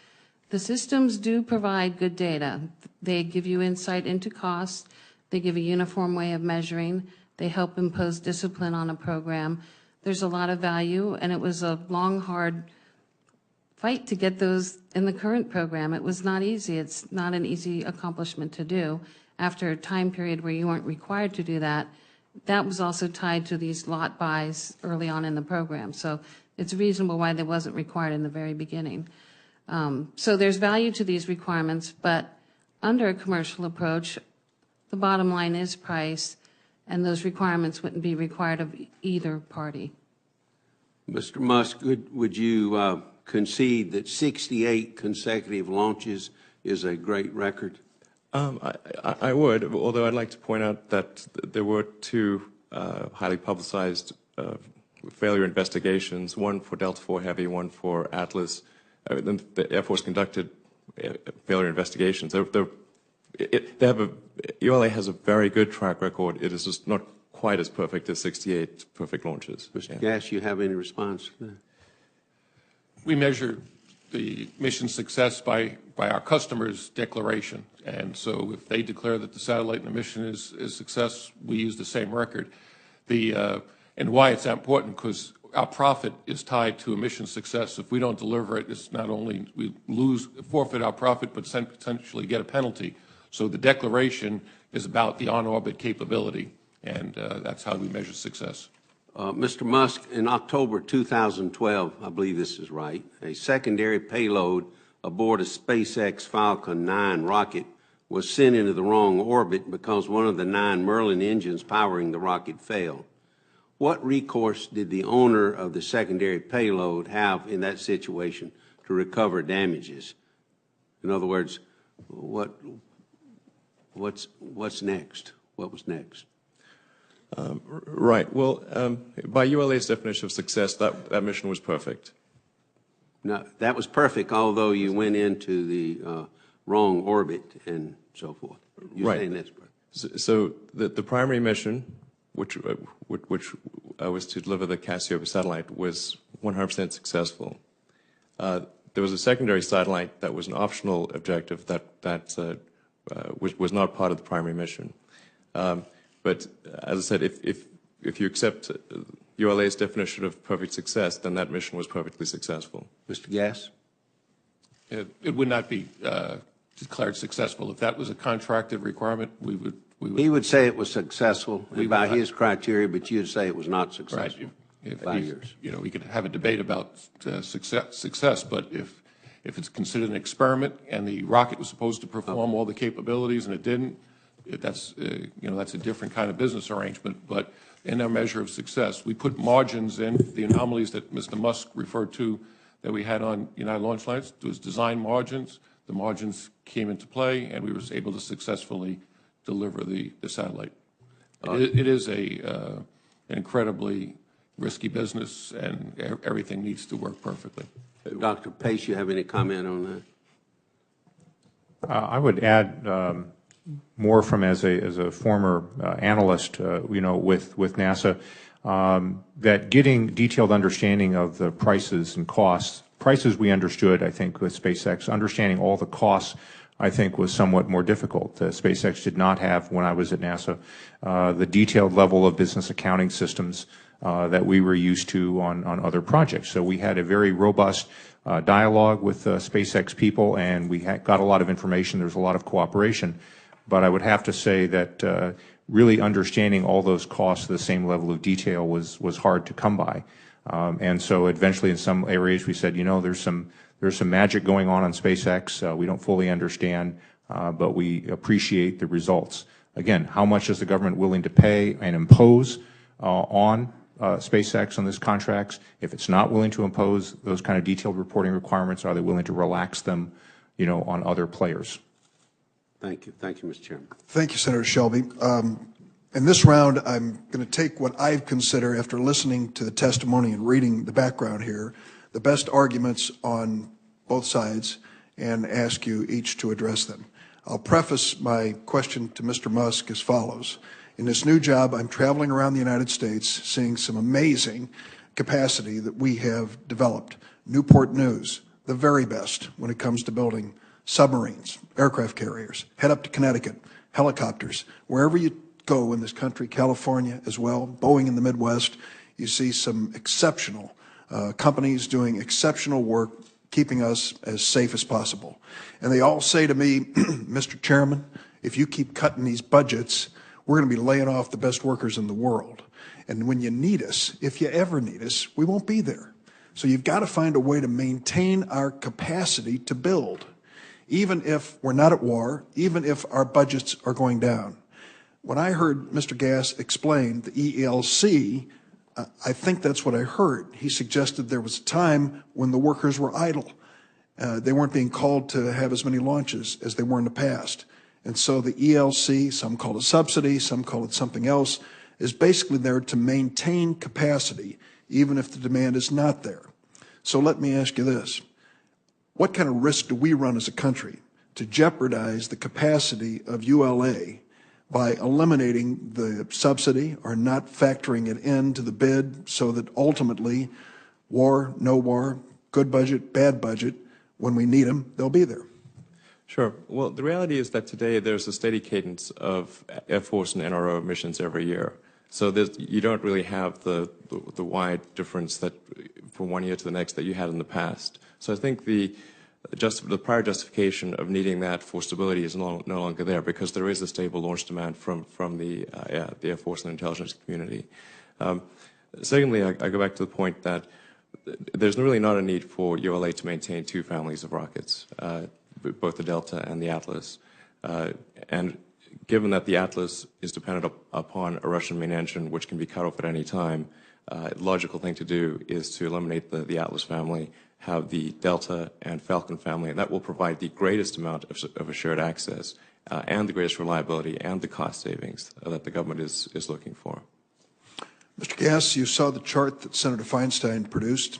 The systems do provide good data. They give you insight into costs. They give a uniform way of measuring. They help impose discipline on a program. There's a lot of value, and it was a long, hard fight to get those in the current program. It was not easy. It's not an easy accomplishment to do. After a time period where you weren't required to do that, that was also tied to these lot buys early on in the program. So it's reasonable why that wasn't required in the very beginning. So there's value to these requirements, but under a commercial approach, the bottom line is price, and those requirements wouldn't be required of either party. Mr. Musk, would you concede that 68 consecutive launches is a great record? I would, although I'd like to point out that there were two highly publicized failure investigations, one for Delta IV Heavy, one for Atlas. The Air Force conducted failure investigations. ULA has a very good track record. It is just not quite as perfect as 68 perfect launches. Mr. Gass, you have any response to that? We measure the mission success by our customers' declaration. And so if they declare that the satellite and the mission is a success, we use the same record. And why it's that important, because our profit is tied to a mission success. If we don't deliver it, it's not only we forfeit our profit, but potentially get a penalty. So the declaration is about the on-orbit capability, and that's how we measure success. Mr. Musk, in October 2012, I believe this is right, a secondary payload aboard a SpaceX Falcon 9 rocket was sent into the wrong orbit because one of the 9 Merlin engines powering the rocket failed. What recourse did the owner of the secondary payload have in that situation to recover damages? In other words, what's next? What was next? Right. Well, by ULA's definition of success, that mission was perfect. No, that was perfect, although you went into the wrong orbit and so forth. You're right. Saying that's perfect. So the primary mission, which was to deliver the Cassiopeia satellite, was 100% successful. There was a secondary satellite that was an optional objective that was not part of the primary mission. But as I said, if you accept ULA's definition of perfect success, then that mission was perfectly successful. Mr. Gass? It would not be declared successful. If that was a contracted requirement, we would. He would say it was successful by his criteria, but you'd say it was not successful. Right. By yours. You know, we could have a debate about success, but if it's considered an experiment and the rocket was supposed to perform all the capabilities and it didn't, that's a different kind of business arrangement. But in our measure of success, we put margins in. The anomalies that Mr. Musk referred to that we had on United Launch Alliance was design margins. The margins came into play, and we were able to successfully deliver the satellite. It is an incredibly risky business, and everything needs to work perfectly. Dr. Pace, you have any comment on that? I would add more from as a former analyst, with NASA, that getting detailed understanding of the prices and costs. Prices we understood, I think, with SpaceX. Understanding all the costs, I think, was somewhat more difficult. SpaceX did not have, when I was at NASA, the detailed level of business accounting systems that we were used to on other projects. So we had a very robust dialogue with SpaceX people, and we got a lot of information. There's a lot of cooperation. But I would have to say that really understanding all those costs to the same level of detail was hard to come by. And so eventually in some areas we said, you know, there's some magic going on SpaceX. We don't fully understand, but we appreciate the results. Again, how much is the government willing to pay and impose on SpaceX on these contracts? If it's not willing to impose those kind of detailed reporting requirements, are they willing to relax them, you know, on other players? Thank you. Thank you, Mr. Chairman. Thank you, Senator Shelby. In this round, I'm going to take what I consider, after listening to the testimony and reading the background here, the best arguments on both sides and ask you each to address them. I'll preface my question to Mr. Musk as follows. In this new job, I'm traveling around the United States, seeing some amazing capacity that we have developed. Newport News, the very best when it comes to building submarines, aircraft carriers. Head up to Connecticut, helicopters. Wherever you go in this country, California as well, Boeing in the Midwest, you see some exceptional companies doing exceptional work, keeping us as safe as possible. And they all say to me, Mr. Chairman, if you keep cutting these budgets, we're going to be laying off the best workers in the world. And when you need us, if you ever need us, we won't be there. So you've got to find a way to maintain our capacity to build, even if we're not at war, even if our budgets are going down. When I heard Mr. Gass explain the ELC, I think that's what I heard. He suggested there was a time when the workers were idle. They weren't being called to have as many launches as they were in the past. And so the ELC, some call it a subsidy, some call it something else, is basically there to maintain capacity, even if the demand is not there. So let me ask you this. What kind of risk do we run as a country to jeopardize the capacity of ULA by eliminating the subsidy or not factoring it into the bid so that ultimately war, no war, good budget, bad budget, when we need them, they'll be there? Sure. Well, the reality is that today there's a steady cadence of Air Force and NRO missions every year. So you don't really have the wide difference that from one year to the next that you had in the past. So I think the prior justification of needing that for stability is no longer there, because there is a stable launch demand from the Air Force and intelligence community. Secondly, I go back to the point that there's really not a need for ULA to maintain two families of rockets, both the Delta and the Atlas. And given that the Atlas is dependent upon a Russian main engine, which can be cut off at any time, the logical thing to do is to eliminate the Atlas family, have the Delta and Falcon family, and that will provide the greatest amount of assured access and the greatest reliability and the cost savings that the government is looking for. Mr. Gass, you saw the chart that Senator Feinstein produced.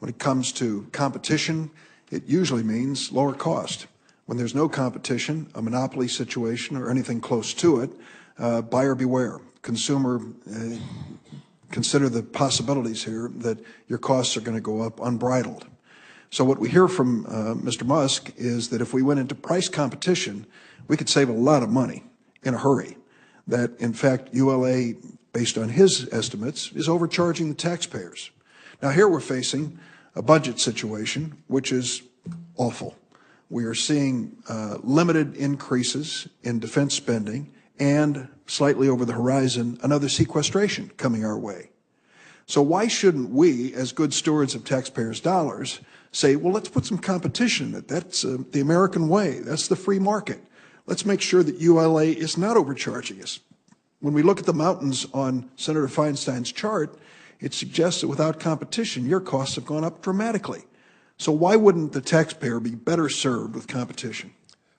When it comes to competition, it usually means lower cost. When there's no competition, a monopoly situation or anything close to it, buyer beware. Consumer, consider the possibilities here that your costs are going to go up unbridled. So what we hear from Mr. Musk is that if we went into price competition, we could save a lot of money in a hurry. That, in fact, ULA, based on his estimates, is overcharging the taxpayers. Now, here we're facing a budget situation which is awful. We are seeing limited increases in defense spending and, slightly over the horizon, another sequestration coming our way. So why shouldn't we, as good stewards of taxpayers' dollars, say, well, let's put some competition in it. That's the American way. That's the free market. Let's make sure that ULA is not overcharging us. When we look at the mountains on Senator Feinstein's chart, it suggests that without competition, your costs have gone up dramatically. So why wouldn't the taxpayer be better served with competition?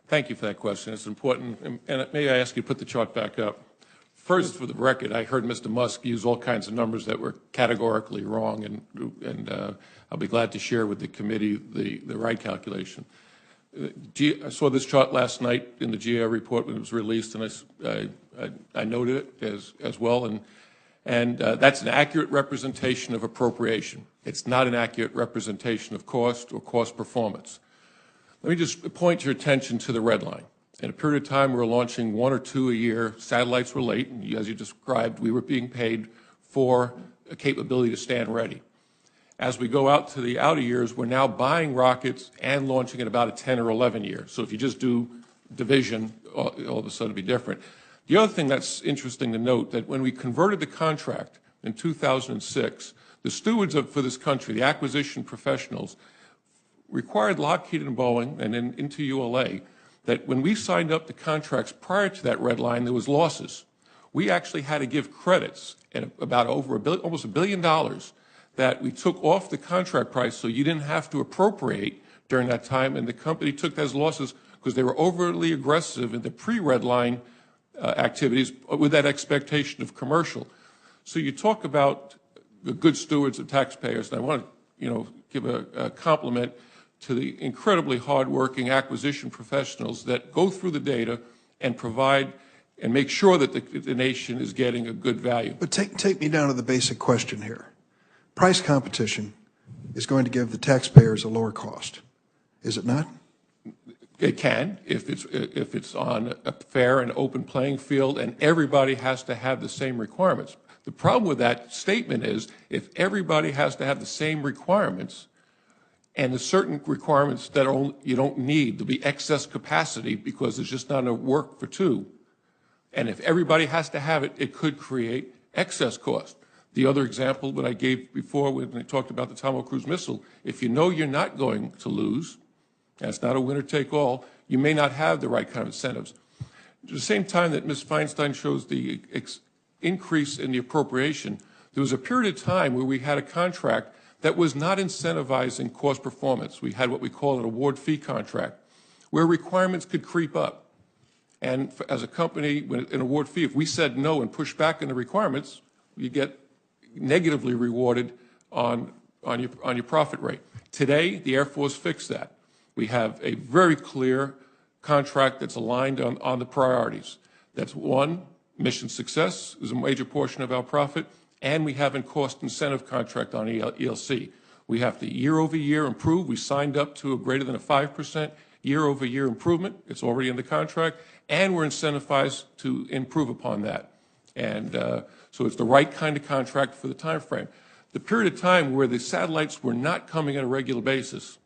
Thank you for that question. It's important. And may I ask you to put the chart back up? First, for the record, I heard Mr. Musk use all kinds of numbers that were categorically wrong, and I'll be glad to share with the committee the right calculation. I saw this chart last night in the GAO report when it was released, and I noted it as well. And that's an accurate representation of appropriation. It's not an accurate representation of cost or cost performance. Let me just point your attention to the red line. In a period of time, we were launching 1 or 2 a year. Satellites were late, and as you described, we were being paid for a capability to stand ready. As we go out to the outer years, we're now buying rockets and launching in about a 10 or 11 years. So if you just do division, all of a sudden it'll be different. The other thing that's interesting to note, that when we converted the contract in 2006, the stewards for this country, the acquisition professionals, required Lockheed and Boeing and then into ULA that when we signed up the contracts prior to that red line, there was losses. We actually had to give credits at about almost $1 billion that we took off the contract price so you didn't have to appropriate during that time, and the company took those losses because they were overly aggressive in the pre-red line activities with that expectation of commercial. So you talk about the good stewards of taxpayers, and I want to give a compliment to the incredibly hardworking acquisition professionals that go through the data and provide and make sure that the nation is getting a good value. But take me down to the basic question here. Price competition is going to give the taxpayers a lower cost, is it not? It can, if it's on a fair and open playing field and everybody has to have the same requirements. The problem with that statement is if everybody has to have the same requirements and there's certain requirements that you don't need, there'll be excess capacity because there's just not enough work for two. And if everybody has to have it, it could create excess cost. The other example that I gave before when I talked about the Tomahawk cruise missile, if you know you're not going to lose, and it's not a winner-take-all, you may not have the right kind of incentives. At the same time that Ms. Feinstein shows the increase in the appropriation, there was a period of time where we had a contract that was not incentivizing cost performance. We had what we call an award fee contract, where requirements could creep up. And as a company, when an award fee, if we said no and pushed back on the requirements, you get negatively rewarded on your profit rate. Today, the Air Force fixed that. We have a very clear contract that's aligned on the priorities. That's one, mission success is a major portion of our profit, and we have a cost incentive contract on ELC. We have to year-over-year improve. We signed up to a greater than a 5% year-over-year improvement. It's already in the contract, and we're incentivized to improve upon that. And so it's the right kind of contract for the time frame. The period of time where the satellites were not coming on a regular basis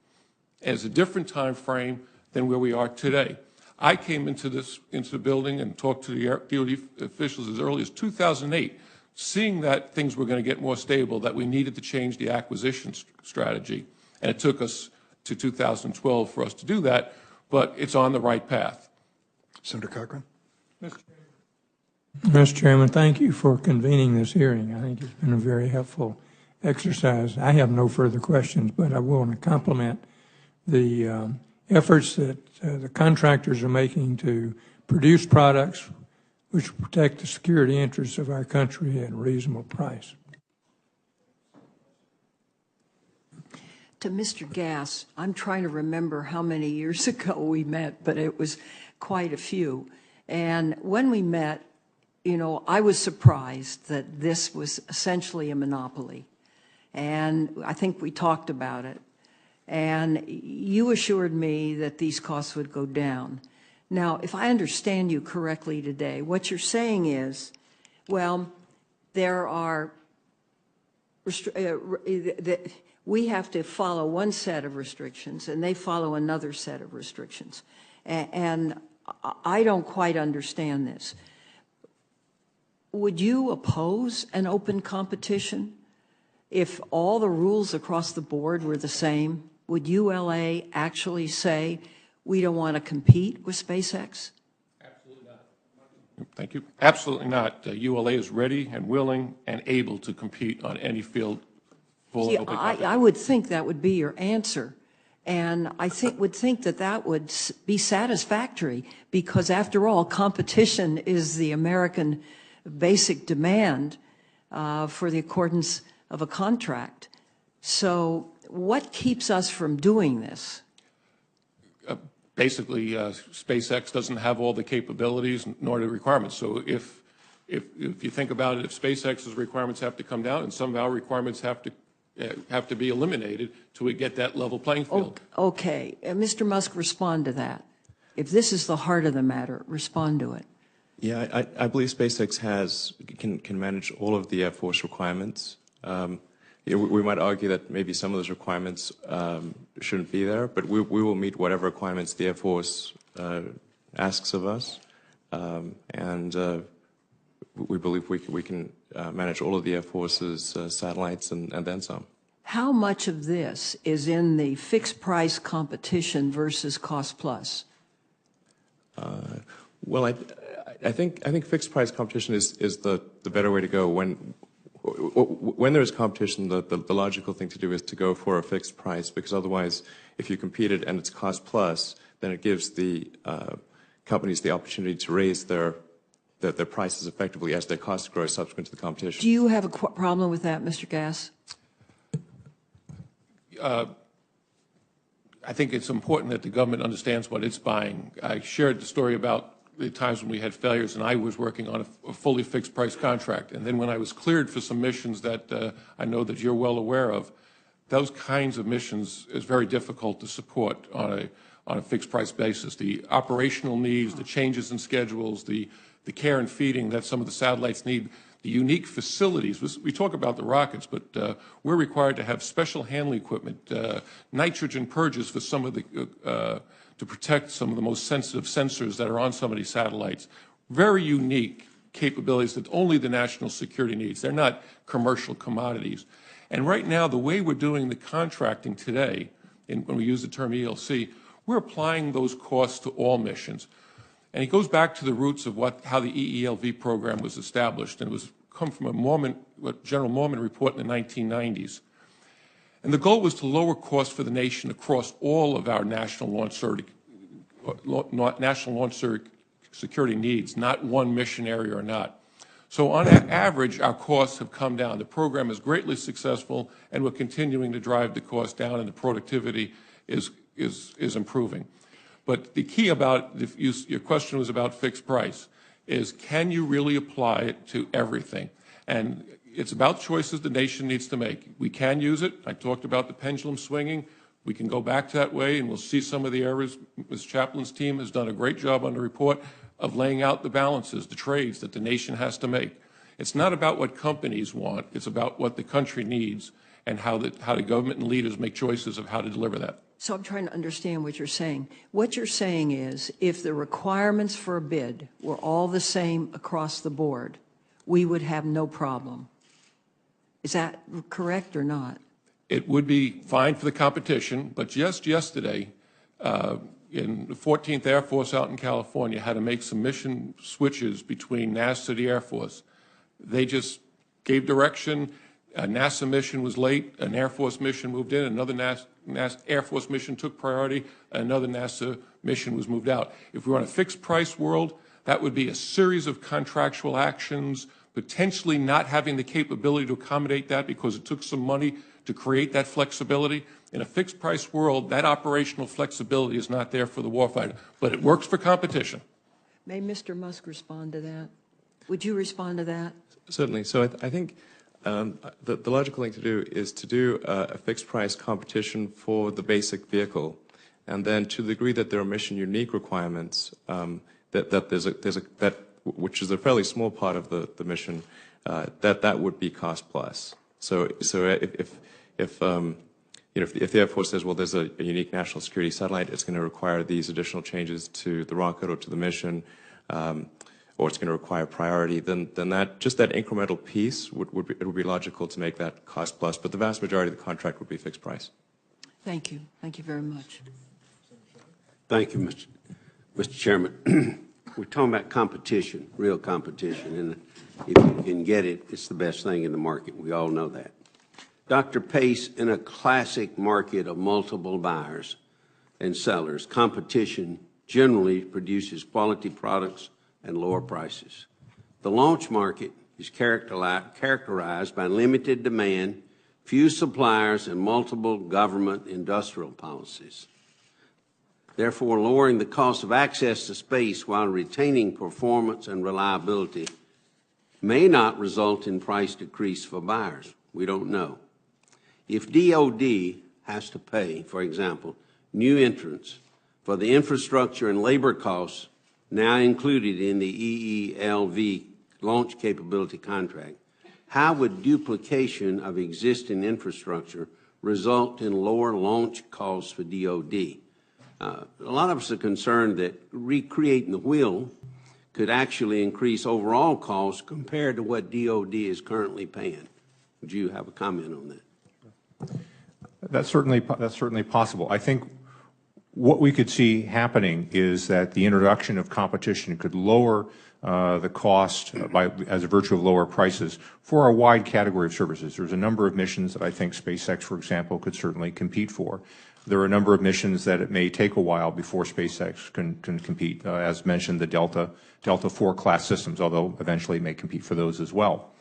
is a different time frame than where we are today. I came into the building and talked to the DoD officials as early as 2008, seeing that things were going to get more stable, that we needed to change the acquisition strategy. And it took us to 2012 for us to do that, but it's on the right path. Senator Cochran. Mr. Chairman, thank you for convening this hearing. I think it's been a very helpful exercise. I have no further questions, but I want to compliment the efforts that the contractors are making to produce products which protect the security interests of our country at a reasonable price. To Mr. Gass, I'm trying to remember how many years ago we met, but it was quite a few. And when we met, I was surprised that this was essentially a monopoly. And I think we talked about it. And you assured me that these costs would go down. Now, if I understand you correctly today, what you're saying is, well, there are, we have to follow one set of restrictions and they follow another set of restrictions. And I don't quite understand this. Would you oppose an open competition if all the rules across the board were the same? Would ULA actually say, we don't want to compete with SpaceX? Absolutely not. Thank you. Absolutely not. ULA is ready and willing and able to compete on any field. See, I would think that would be your answer. And I would think that that would be satisfactory because, after all, competition is the American basic demand for the accordance of a contract. So what keeps us from doing this? Basically, SpaceX doesn't have all the capabilities nor the requirements. So if you think about it, if SpaceX's requirements have to come down and some of our requirements have to be eliminated till we get that level playing field. Okay. Mr. Musk, respond to that. If this is the heart of the matter, respond to it. Yeah, I believe SpaceX can manage all of the Air Force requirements We might argue that maybe some of those requirements shouldn't be there, but we will meet whatever requirements the Air Force asks of us, and we believe we can manage all of the Air Force's satellites and then some. How much of this is in the fixed price competition versus cost plus? Well, I think fixed price competition is the better way to go. When there is competition, the logical thing to do is to go for a fixed price, because otherwise, if you compete it and it's cost plus, then it gives the companies the opportunity to raise their prices effectively as their costs grow subsequent to the competition. Do you have a problem with that, Mr. Gass? I think it's important that the government understands what it's buying. I shared the story about the times when we had failures and I was working on a fully fixed price contract. And then when I was cleared for some missions that I know that you're well aware of, those kinds of missions is very difficult to support on a fixed price basis. The operational needs, the changes in schedules, the care and feeding that some of the satellites need, the unique facilities. We talk about the rockets, but we're required to have special handling equipment, nitrogen purges for some of the, to protect some of the most sensitive sensors that are on some of these satellites. Very unique capabilities that only the national security needs. They're not commercial commodities. And right now, the way we're doing the contracting today, when we use the term ELC, we're applying those costs to all missions. And it goes back to the roots of how the EELV program was established, and it was come from a General Mormon report in the 1990s. And the goal was to lower costs for the nation across all of our national launch security needs, not one mission area or not. So on average, our costs have come down. The program is greatly successful, and we're continuing to drive the cost down, and the productivity is improving. But the key about, your question was about fixed price, is can you really apply it to everything? And it's about choices the nation needs to make. We can use it. I talked about the pendulum swinging. We can go back to that way, and we'll see some of the errors. Ms. Chaplin's team has done a great job on the report of laying out the balances, the trades that the nation has to make. It's not about what companies want. It's about what the country needs and how the government and leaders make choices of how to deliver that. So I'm trying to understand what you're saying. What you're saying is if the requirements for a bid were all the same across the board, we would have no problem. Is that correct or not? It would be fine for the competition, but just yesterday, in the 14th Air Force out in California, had to make some mission switches between NASA and the Air Force. They just gave direction. A NASA mission was late. An Air Force mission moved in. Another NASA Air Force mission took priority. Another NASA mission was moved out. If we were on a fixed price world, that would be a series of contractual actions, potentially not having the capability to accommodate that because it took some money to create that flexibility. In a fixed price world, that operational flexibility is not there for the warfighter, but it works for competition. May Mr. Musk respond to that? Would you respond to that? Certainly. So I think the logical thing to do is to do a fixed price competition for the basic vehicle, and then to the degree that there are mission unique requirements, which is a fairly small part of the mission, that would be cost plus. So if the Air Force says, well, there's a unique national security satellite, it's going to require these additional changes to the rocket or to the mission, or it's going to require priority, then that just that incremental piece would be logical to make that cost plus. But the vast majority of the contract would be fixed price. Thank you. Thank you very much. Thank you, Mr. Chairman. We're talking about competition, real competition, and if you can get it, it's the best thing in the market. We all know that. Dr. Pace, in a classic market of multiple buyers and sellers, competition generally produces quality products and lower prices. The launch market is characterized by limited demand, few suppliers, and multiple government industrial policies. Therefore, lowering the cost of access to space while retaining performance and reliability may not result in price decrease for buyers. We don't know. If DOD has to pay, for example, new entrants for the infrastructure and labor costs now included in the EELV launch capability contract, How would duplication of existing infrastructure result in lower launch costs for DoD? A lot of us are concerned that recreating the wheel could actually increase overall costs compared to what DoD is currently paying. Would you have a comment on that? That's certainly possible. I think what we could see happening is that the introduction of competition could lower the cost as a virtue of lower prices for a wide category of services. There's a number of missions that I think SpaceX, for example, could certainly compete for. There are a number of missions that it may take a while before SpaceX can compete. As mentioned, the Delta IV class systems, although eventually it may compete for those as well.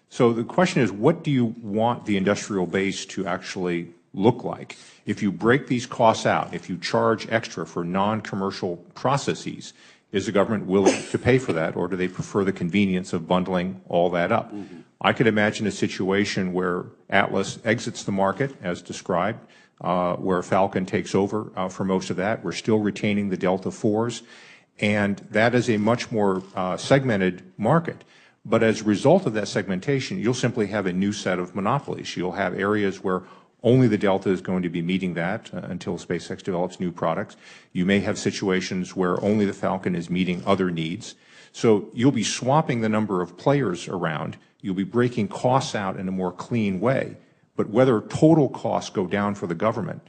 So the question is, what do you want the industrial base to actually look like? If you break these costs out, if you charge extra for non-commercial processes, is the government willing to pay for that, or do they prefer the convenience of bundling all that up? I could imagine a situation where Atlas exits the market, as described, where Falcon takes over for most of that. We're still retaining the Delta IVs, and that is a much more segmented market. But as a result of that segmentation, you'll simply have a new set of monopolies. You'll have areas where only the Delta is going to be meeting that until SpaceX develops new products. You may have situations where only the Falcon is meeting other needs. So you'll be swapping the number of players around. You'll be breaking costs out in a more clean way. But whether total costs go down for the government,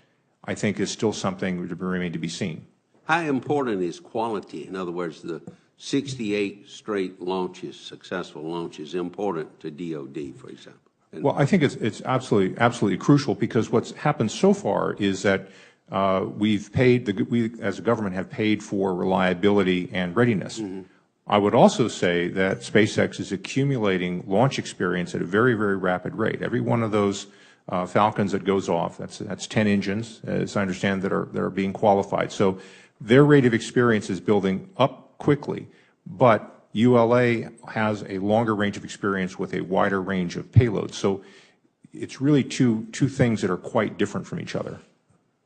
I think, is still something to remain to be seen. How important is quality? In other words, the 68 straight launches, successful launches, important to DoD, for example? Well, I think it's absolutely crucial, because what's happened so far is that we as a government have paid for reliability and readiness. I would also say that SpaceX is accumulating launch experience at a very, very rapid rate. Every one of those Falcons that goes off, that's 10 engines, as I understand, that are being qualified. So their rate of experience is building up quickly, but ULA has a longer range of experience with a wider range of payloads. So it's really two things that are quite different from each other.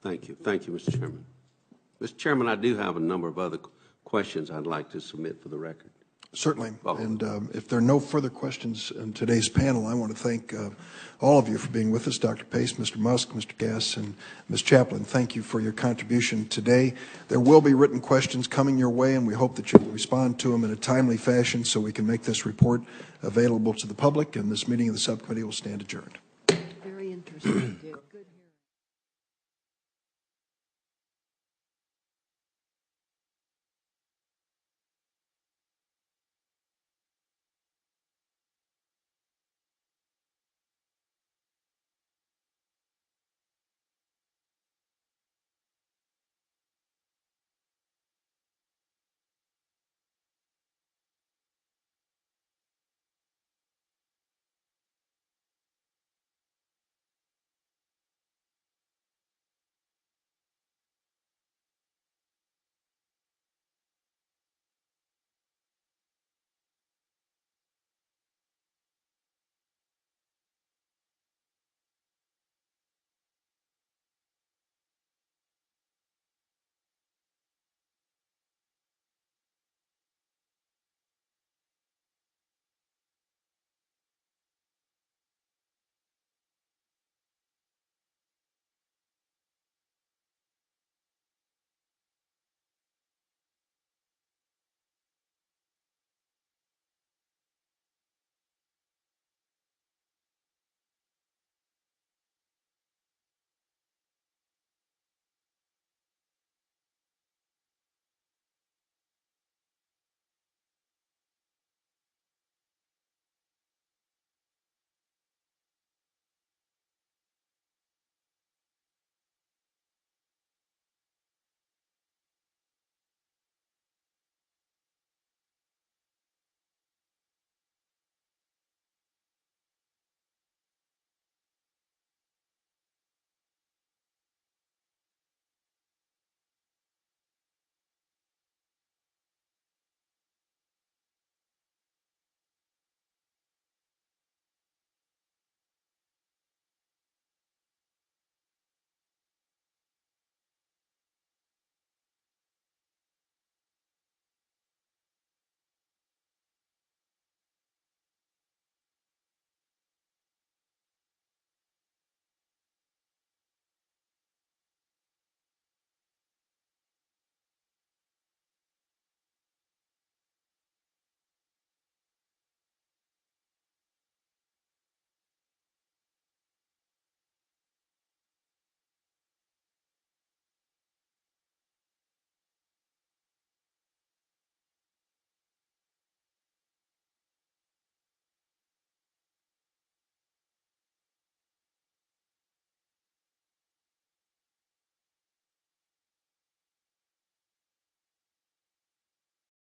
Thank you. Thank you, Mr. Chairman. Mr. Chairman, I do have a number of other questions I'd like to submit for the record. Certainly. And if there are no further questions in today's panel, I want to thank all of you for being with us. Dr. Pace, Mr. Musk, Mr. Gass, and Ms. Chaplin, thank you for your contribution today. There will be written questions coming your way, and we hope that you will respond to them in a timely fashion so we can make this report available to the public, and this meeting of the subcommittee will stand adjourned. Very interesting.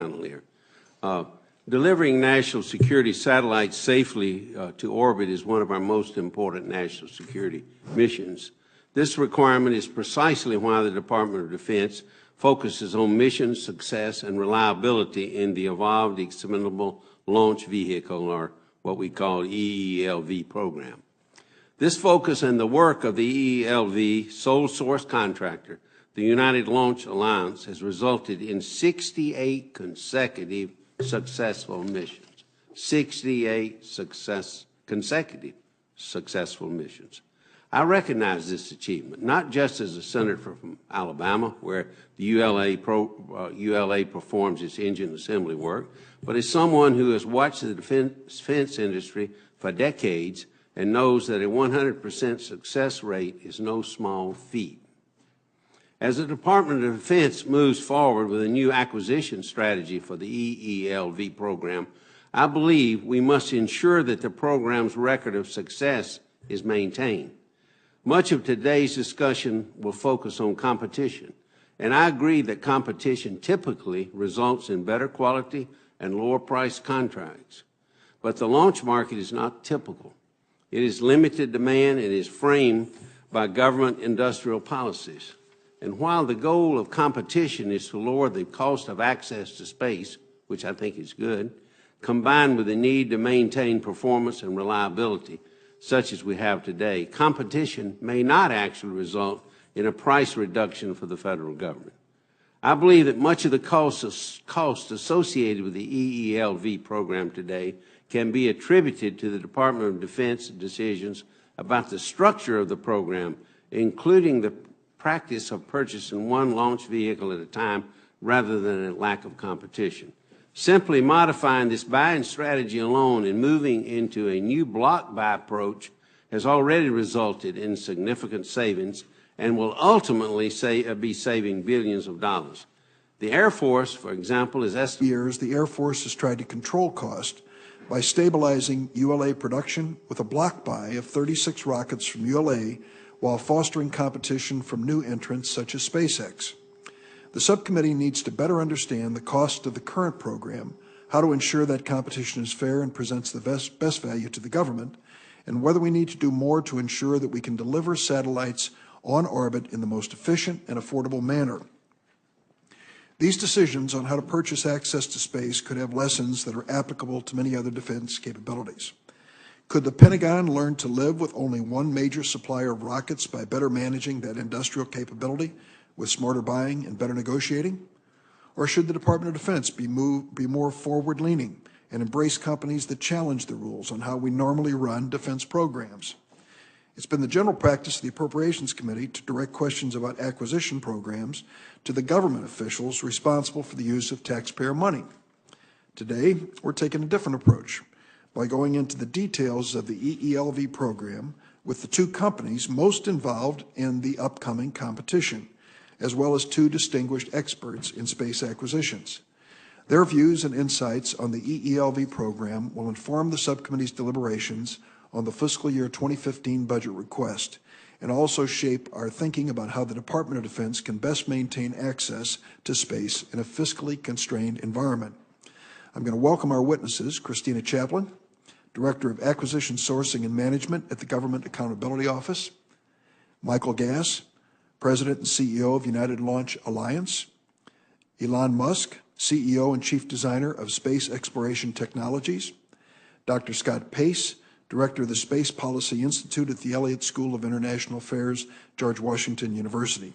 panel here. Delivering national security satellites safely to orbit is one of our most important national security missions. This requirement is precisely why the Department of Defense focuses on mission success and reliability in the Evolved Expendable Launch Vehicle, or what we call EELV program. This focus and the work of the EELV sole source contractor, the United Launch Alliance, has resulted in 68 consecutive successful missions. 68 consecutive successful missions. I recognize this achievement, not just as a senator from Alabama, where the ULA performs its engine assembly work, but as someone who has watched the defense industry for decades and knows that a 100% success rate is no small feat. As the Department of Defense moves forward with a new acquisition strategy for the EELV program, I believe we must ensure that the program's record of success is maintained. Much of today's discussion will focus on competition, and I agree that competition typically results in better quality and lower price contracts. But the launch market is not typical. It is limited demand and is framed by government industrial policies. And while the goal of competition is to lower the cost of access to space, which I think is good, combined with the need to maintain performance and reliability, such as we have today, competition may not actually result in a price reduction for the federal government. I believe that much of the cost associated with the EELV program today can be attributed to the Department of Defense decisions about the structure of the program, including the practice of purchasing one launch vehicle at a time rather than a lack of competition. Simply modifying this buying strategy alone and moving into a new block buy approach has already resulted in significant savings and will ultimately be saving billions of dollars. The Air Force, for example, is estimated. The Air Force has tried to control cost by stabilizing ULA production with a block buy of 36 rockets from ULA while fostering competition from new entrants such as SpaceX. The subcommittee needs to better understand the cost of the current program, how to ensure that competition is fair and presents the best value to the government, and whether we need to do more to ensure that we can deliver satellites on orbit in the most efficient and affordable manner. These decisions on how to purchase access to space could have lessons that are applicable to many other defense capabilities. Could the Pentagon learn to live with only one major supplier of rockets by better managing that industrial capability with smarter buying and better negotiating? Or should the Department of Defense be more forward-leaning and embrace companies that challenge the rules on how we normally run defense programs? It's been the general practice of the Appropriations Committee to direct questions about acquisition programs to the government officials responsible for the use of taxpayer money. Today, we're taking a different approach by going into the details of the EELV program with the two companies most involved in the upcoming competition, as well as two distinguished experts in space acquisitions. Their views and insights on the EELV program will inform the subcommittee's deliberations on the fiscal year 2015 budget request and also shape our thinking about how the Department of Defense can best maintain access to space in a fiscally constrained environment. I'm going to welcome our witnesses, Christina Chaplin, Director of Acquisition Sourcing and Management at the Government Accountability Office, Michael Gass, President and CEO of United Launch Alliance, Elon Musk, CEO and Chief Designer of Space Exploration Technologies, Dr. Scott Pace, Director of the Space Policy Institute at the Elliott School of International Affairs, George Washington University.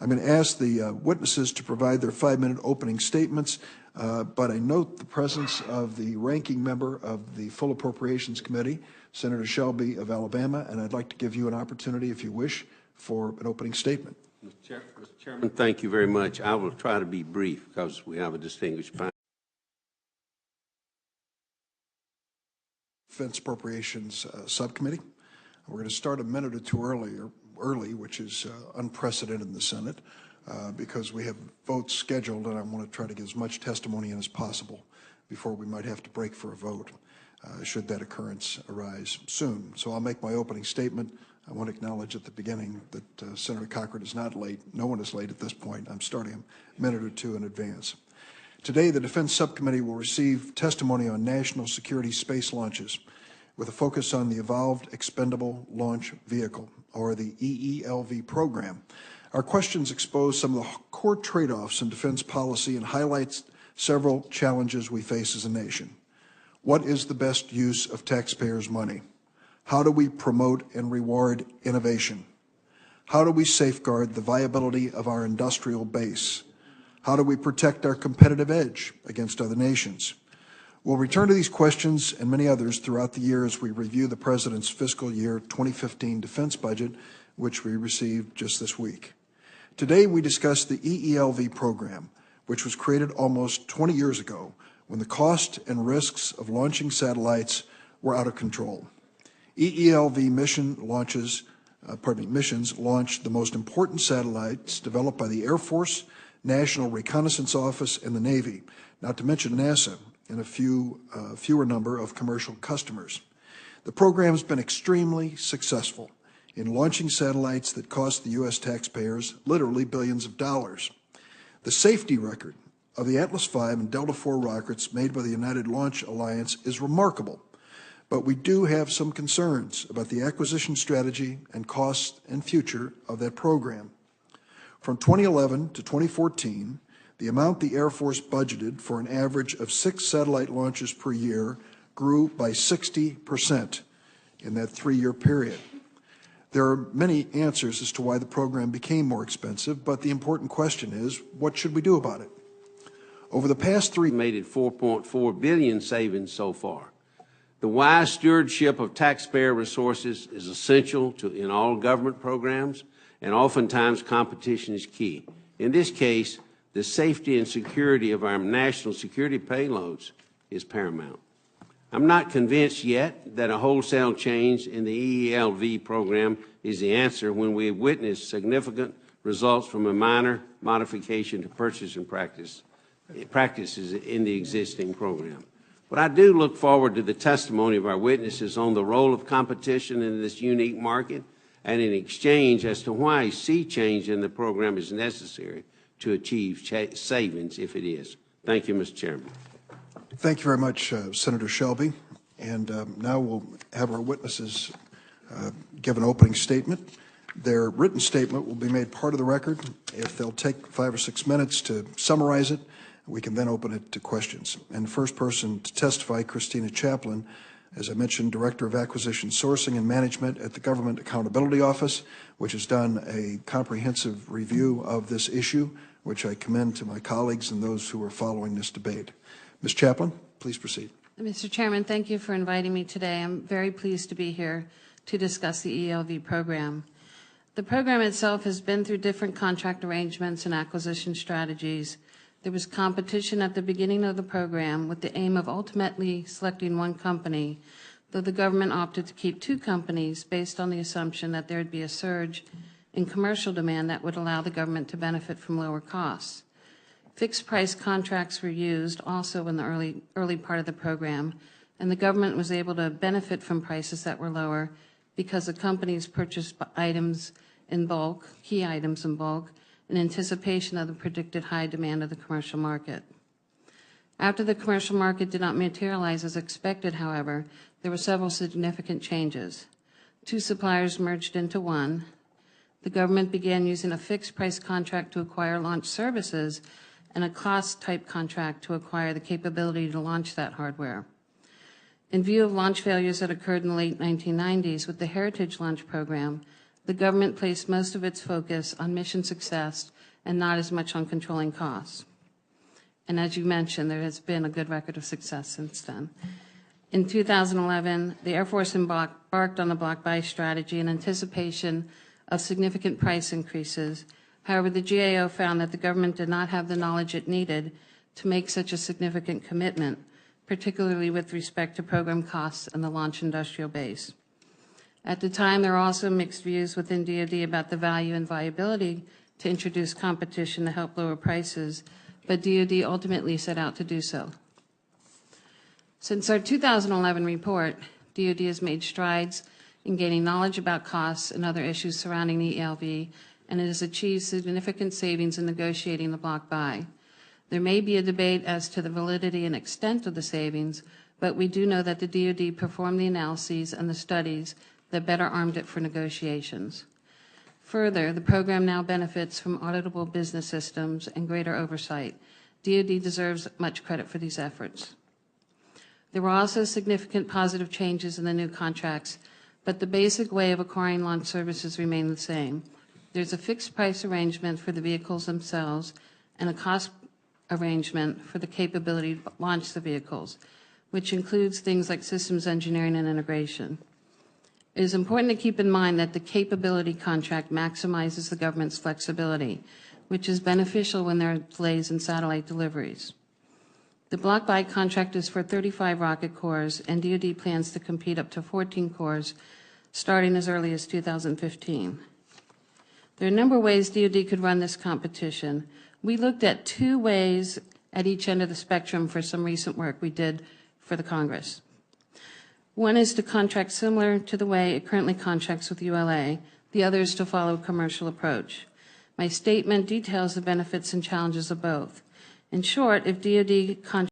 I'm going to ask the witnesses to provide their 5-minute opening statements, but I note the presence of the ranking member of the Full Appropriations Committee, Senator Shelby of Alabama, and I'd like to give you an opportunity, if you wish, for an opening statement. Mr. Chairman, thank you very much. I will try to be brief because we have a distinguished panel. Defense Appropriations Subcommittee. We're going to start a minute or two early, which is unprecedented in the Senate because we have votes scheduled, and I want to try to get as much testimony in as possible before we might have to break for a vote, should that occurrence arise soon. So I'll make my opening statement. I want to acknowledge at the beginning that Senator Cochran is not late. No one is late at this point. I'm starting a minute or two in advance. Today, the Defense Subcommittee will receive testimony on national security space launches with a focus on the Evolved Expendable Launch Vehicle, or the EELV program. Our questions expose some of the core trade-offs in defense policy and highlights several challenges we face as a nation. What is the best use of taxpayers' money? How do we promote and reward innovation? How do we safeguard the viability of our industrial base? How do we protect our competitive edge against other nations? We'll return to these questions and many others throughout the year as we review the President's fiscal year 2015 defense budget, which we received just this week. Today, we discuss the EELV program, which was created almost 20 years ago when the cost and risks of launching satellites were out of control. EELV missions launched the most important satellites developed by the Air Force, National Reconnaissance Office, and the Navy, not to mention NASA and a fewer number of commercial customers. The program has been extremely successful in launching satellites that cost the U.S. taxpayers literally billions of dollars. The safety record of the Atlas V and Delta IV rockets made by the United Launch Alliance is remarkable, but we do have some concerns about the acquisition strategy and cost and future of that program. From 2011 to 2014, the amount the Air Force budgeted for an average of 6 satellite launches per year grew by 60% in that 3-year period. There are many answers as to why the program became more expensive, but the important question is, what should we do about it? Over the past 3 made it $4.4 billion savings so far. The wise stewardship of taxpayer resources is essential in all government programs, and oftentimes competition is key. In this case, the safety and security of our national security payloads is paramount. I'm not convinced yet that a wholesale change in the EELV program is the answer when we have witnessed significant results from a minor modification to purchasing practices in the existing program. But I do look forward to the testimony of our witnesses on the role of competition in this unique market and in exchange as to why a sea change in the program is necessary to achieve savings if it is. Thank you, Mr. Chairman. Thank you very much, Senator Shelby. And now we'll have our witnesses give an opening statement. Their written statement will be made part of the record. If they'll take 5 or 6 minutes to summarize it, we can then open it to questions. And the first person to testify, Christina Chaplin, as I mentioned, Director of Acquisition Sourcing and Management at the Government Accountability Office, which has done a comprehensive review of this issue, which I commend to my colleagues and those who are following this debate. Ms. Chaplin, please proceed. Mr. Chairman, thank you for inviting me today. I'm very pleased to be here to discuss the EELV program. The program itself has been through different contract arrangements and acquisition strategies. There was competition at the beginning of the program with the aim of ultimately selecting one company, though the government opted to keep 2 companies based on the assumption that there would be a surge in commercial demand that would allow the government to benefit from lower costs. Fixed price contracts were used also in the early part of the program, and the government was able to benefit from prices that were lower because the companies purchased items in bulk, key items in bulk, in anticipation of the predicted high demand of the commercial market. After the commercial market did not materialize as expected, however, there were several significant changes. 2 suppliers merged into one. The government began using a fixed price contract to acquire launch services and a cost type contract to acquire the capability to launch that hardware. In view of launch failures that occurred in the late 1990s with the Heritage Launch Program, the government placed most of its focus on mission success and not as much on controlling costs. And as you mentioned, there has been a good record of success since then. In 2011, the Air Force embarked on the block buy strategy in anticipation of significant price increases. However, the GAO found that the government did not have the knowledge it needed to make such a significant commitment, particularly with respect to program costs and the launch industrial base. At the time, there were also mixed views within DoD about the value and viability to introduce competition to help lower prices, but DoD ultimately set out to do so. Since our 2011 report, DoD has made strides in gaining knowledge about costs and other issues surrounding the ELV, and it has achieved significant savings in negotiating the block buy. There may be a debate as to the validity and extent of the savings, but we do know that the DoD performed the analyses and the studies that better armed it for negotiations. Further, the program now benefits from auditable business systems and greater oversight. DoD deserves much credit for these efforts. There were also significant positive changes in the new contracts, but the basic way of acquiring launch services remained the same. There's a fixed price arrangement for the vehicles themselves and a cost arrangement for the capability to launch the vehicles, which includes things like systems engineering and integration. It is important to keep in mind that the capability contract maximizes the government's flexibility, which is beneficial when there are delays in satellite deliveries. The block buy contract is for 35 rocket cores, and DoD plans to compete up to 14 cores starting as early as 2015. There are a number of ways DoD could run this competition. We looked at 2 ways at each end of the spectrum for some recent work we did for the Congress. One is to contract similar to the way it currently contracts with ULA. The other is to follow a commercial approach. My statement details the benefits and challenges of both. In short, if DoD contracts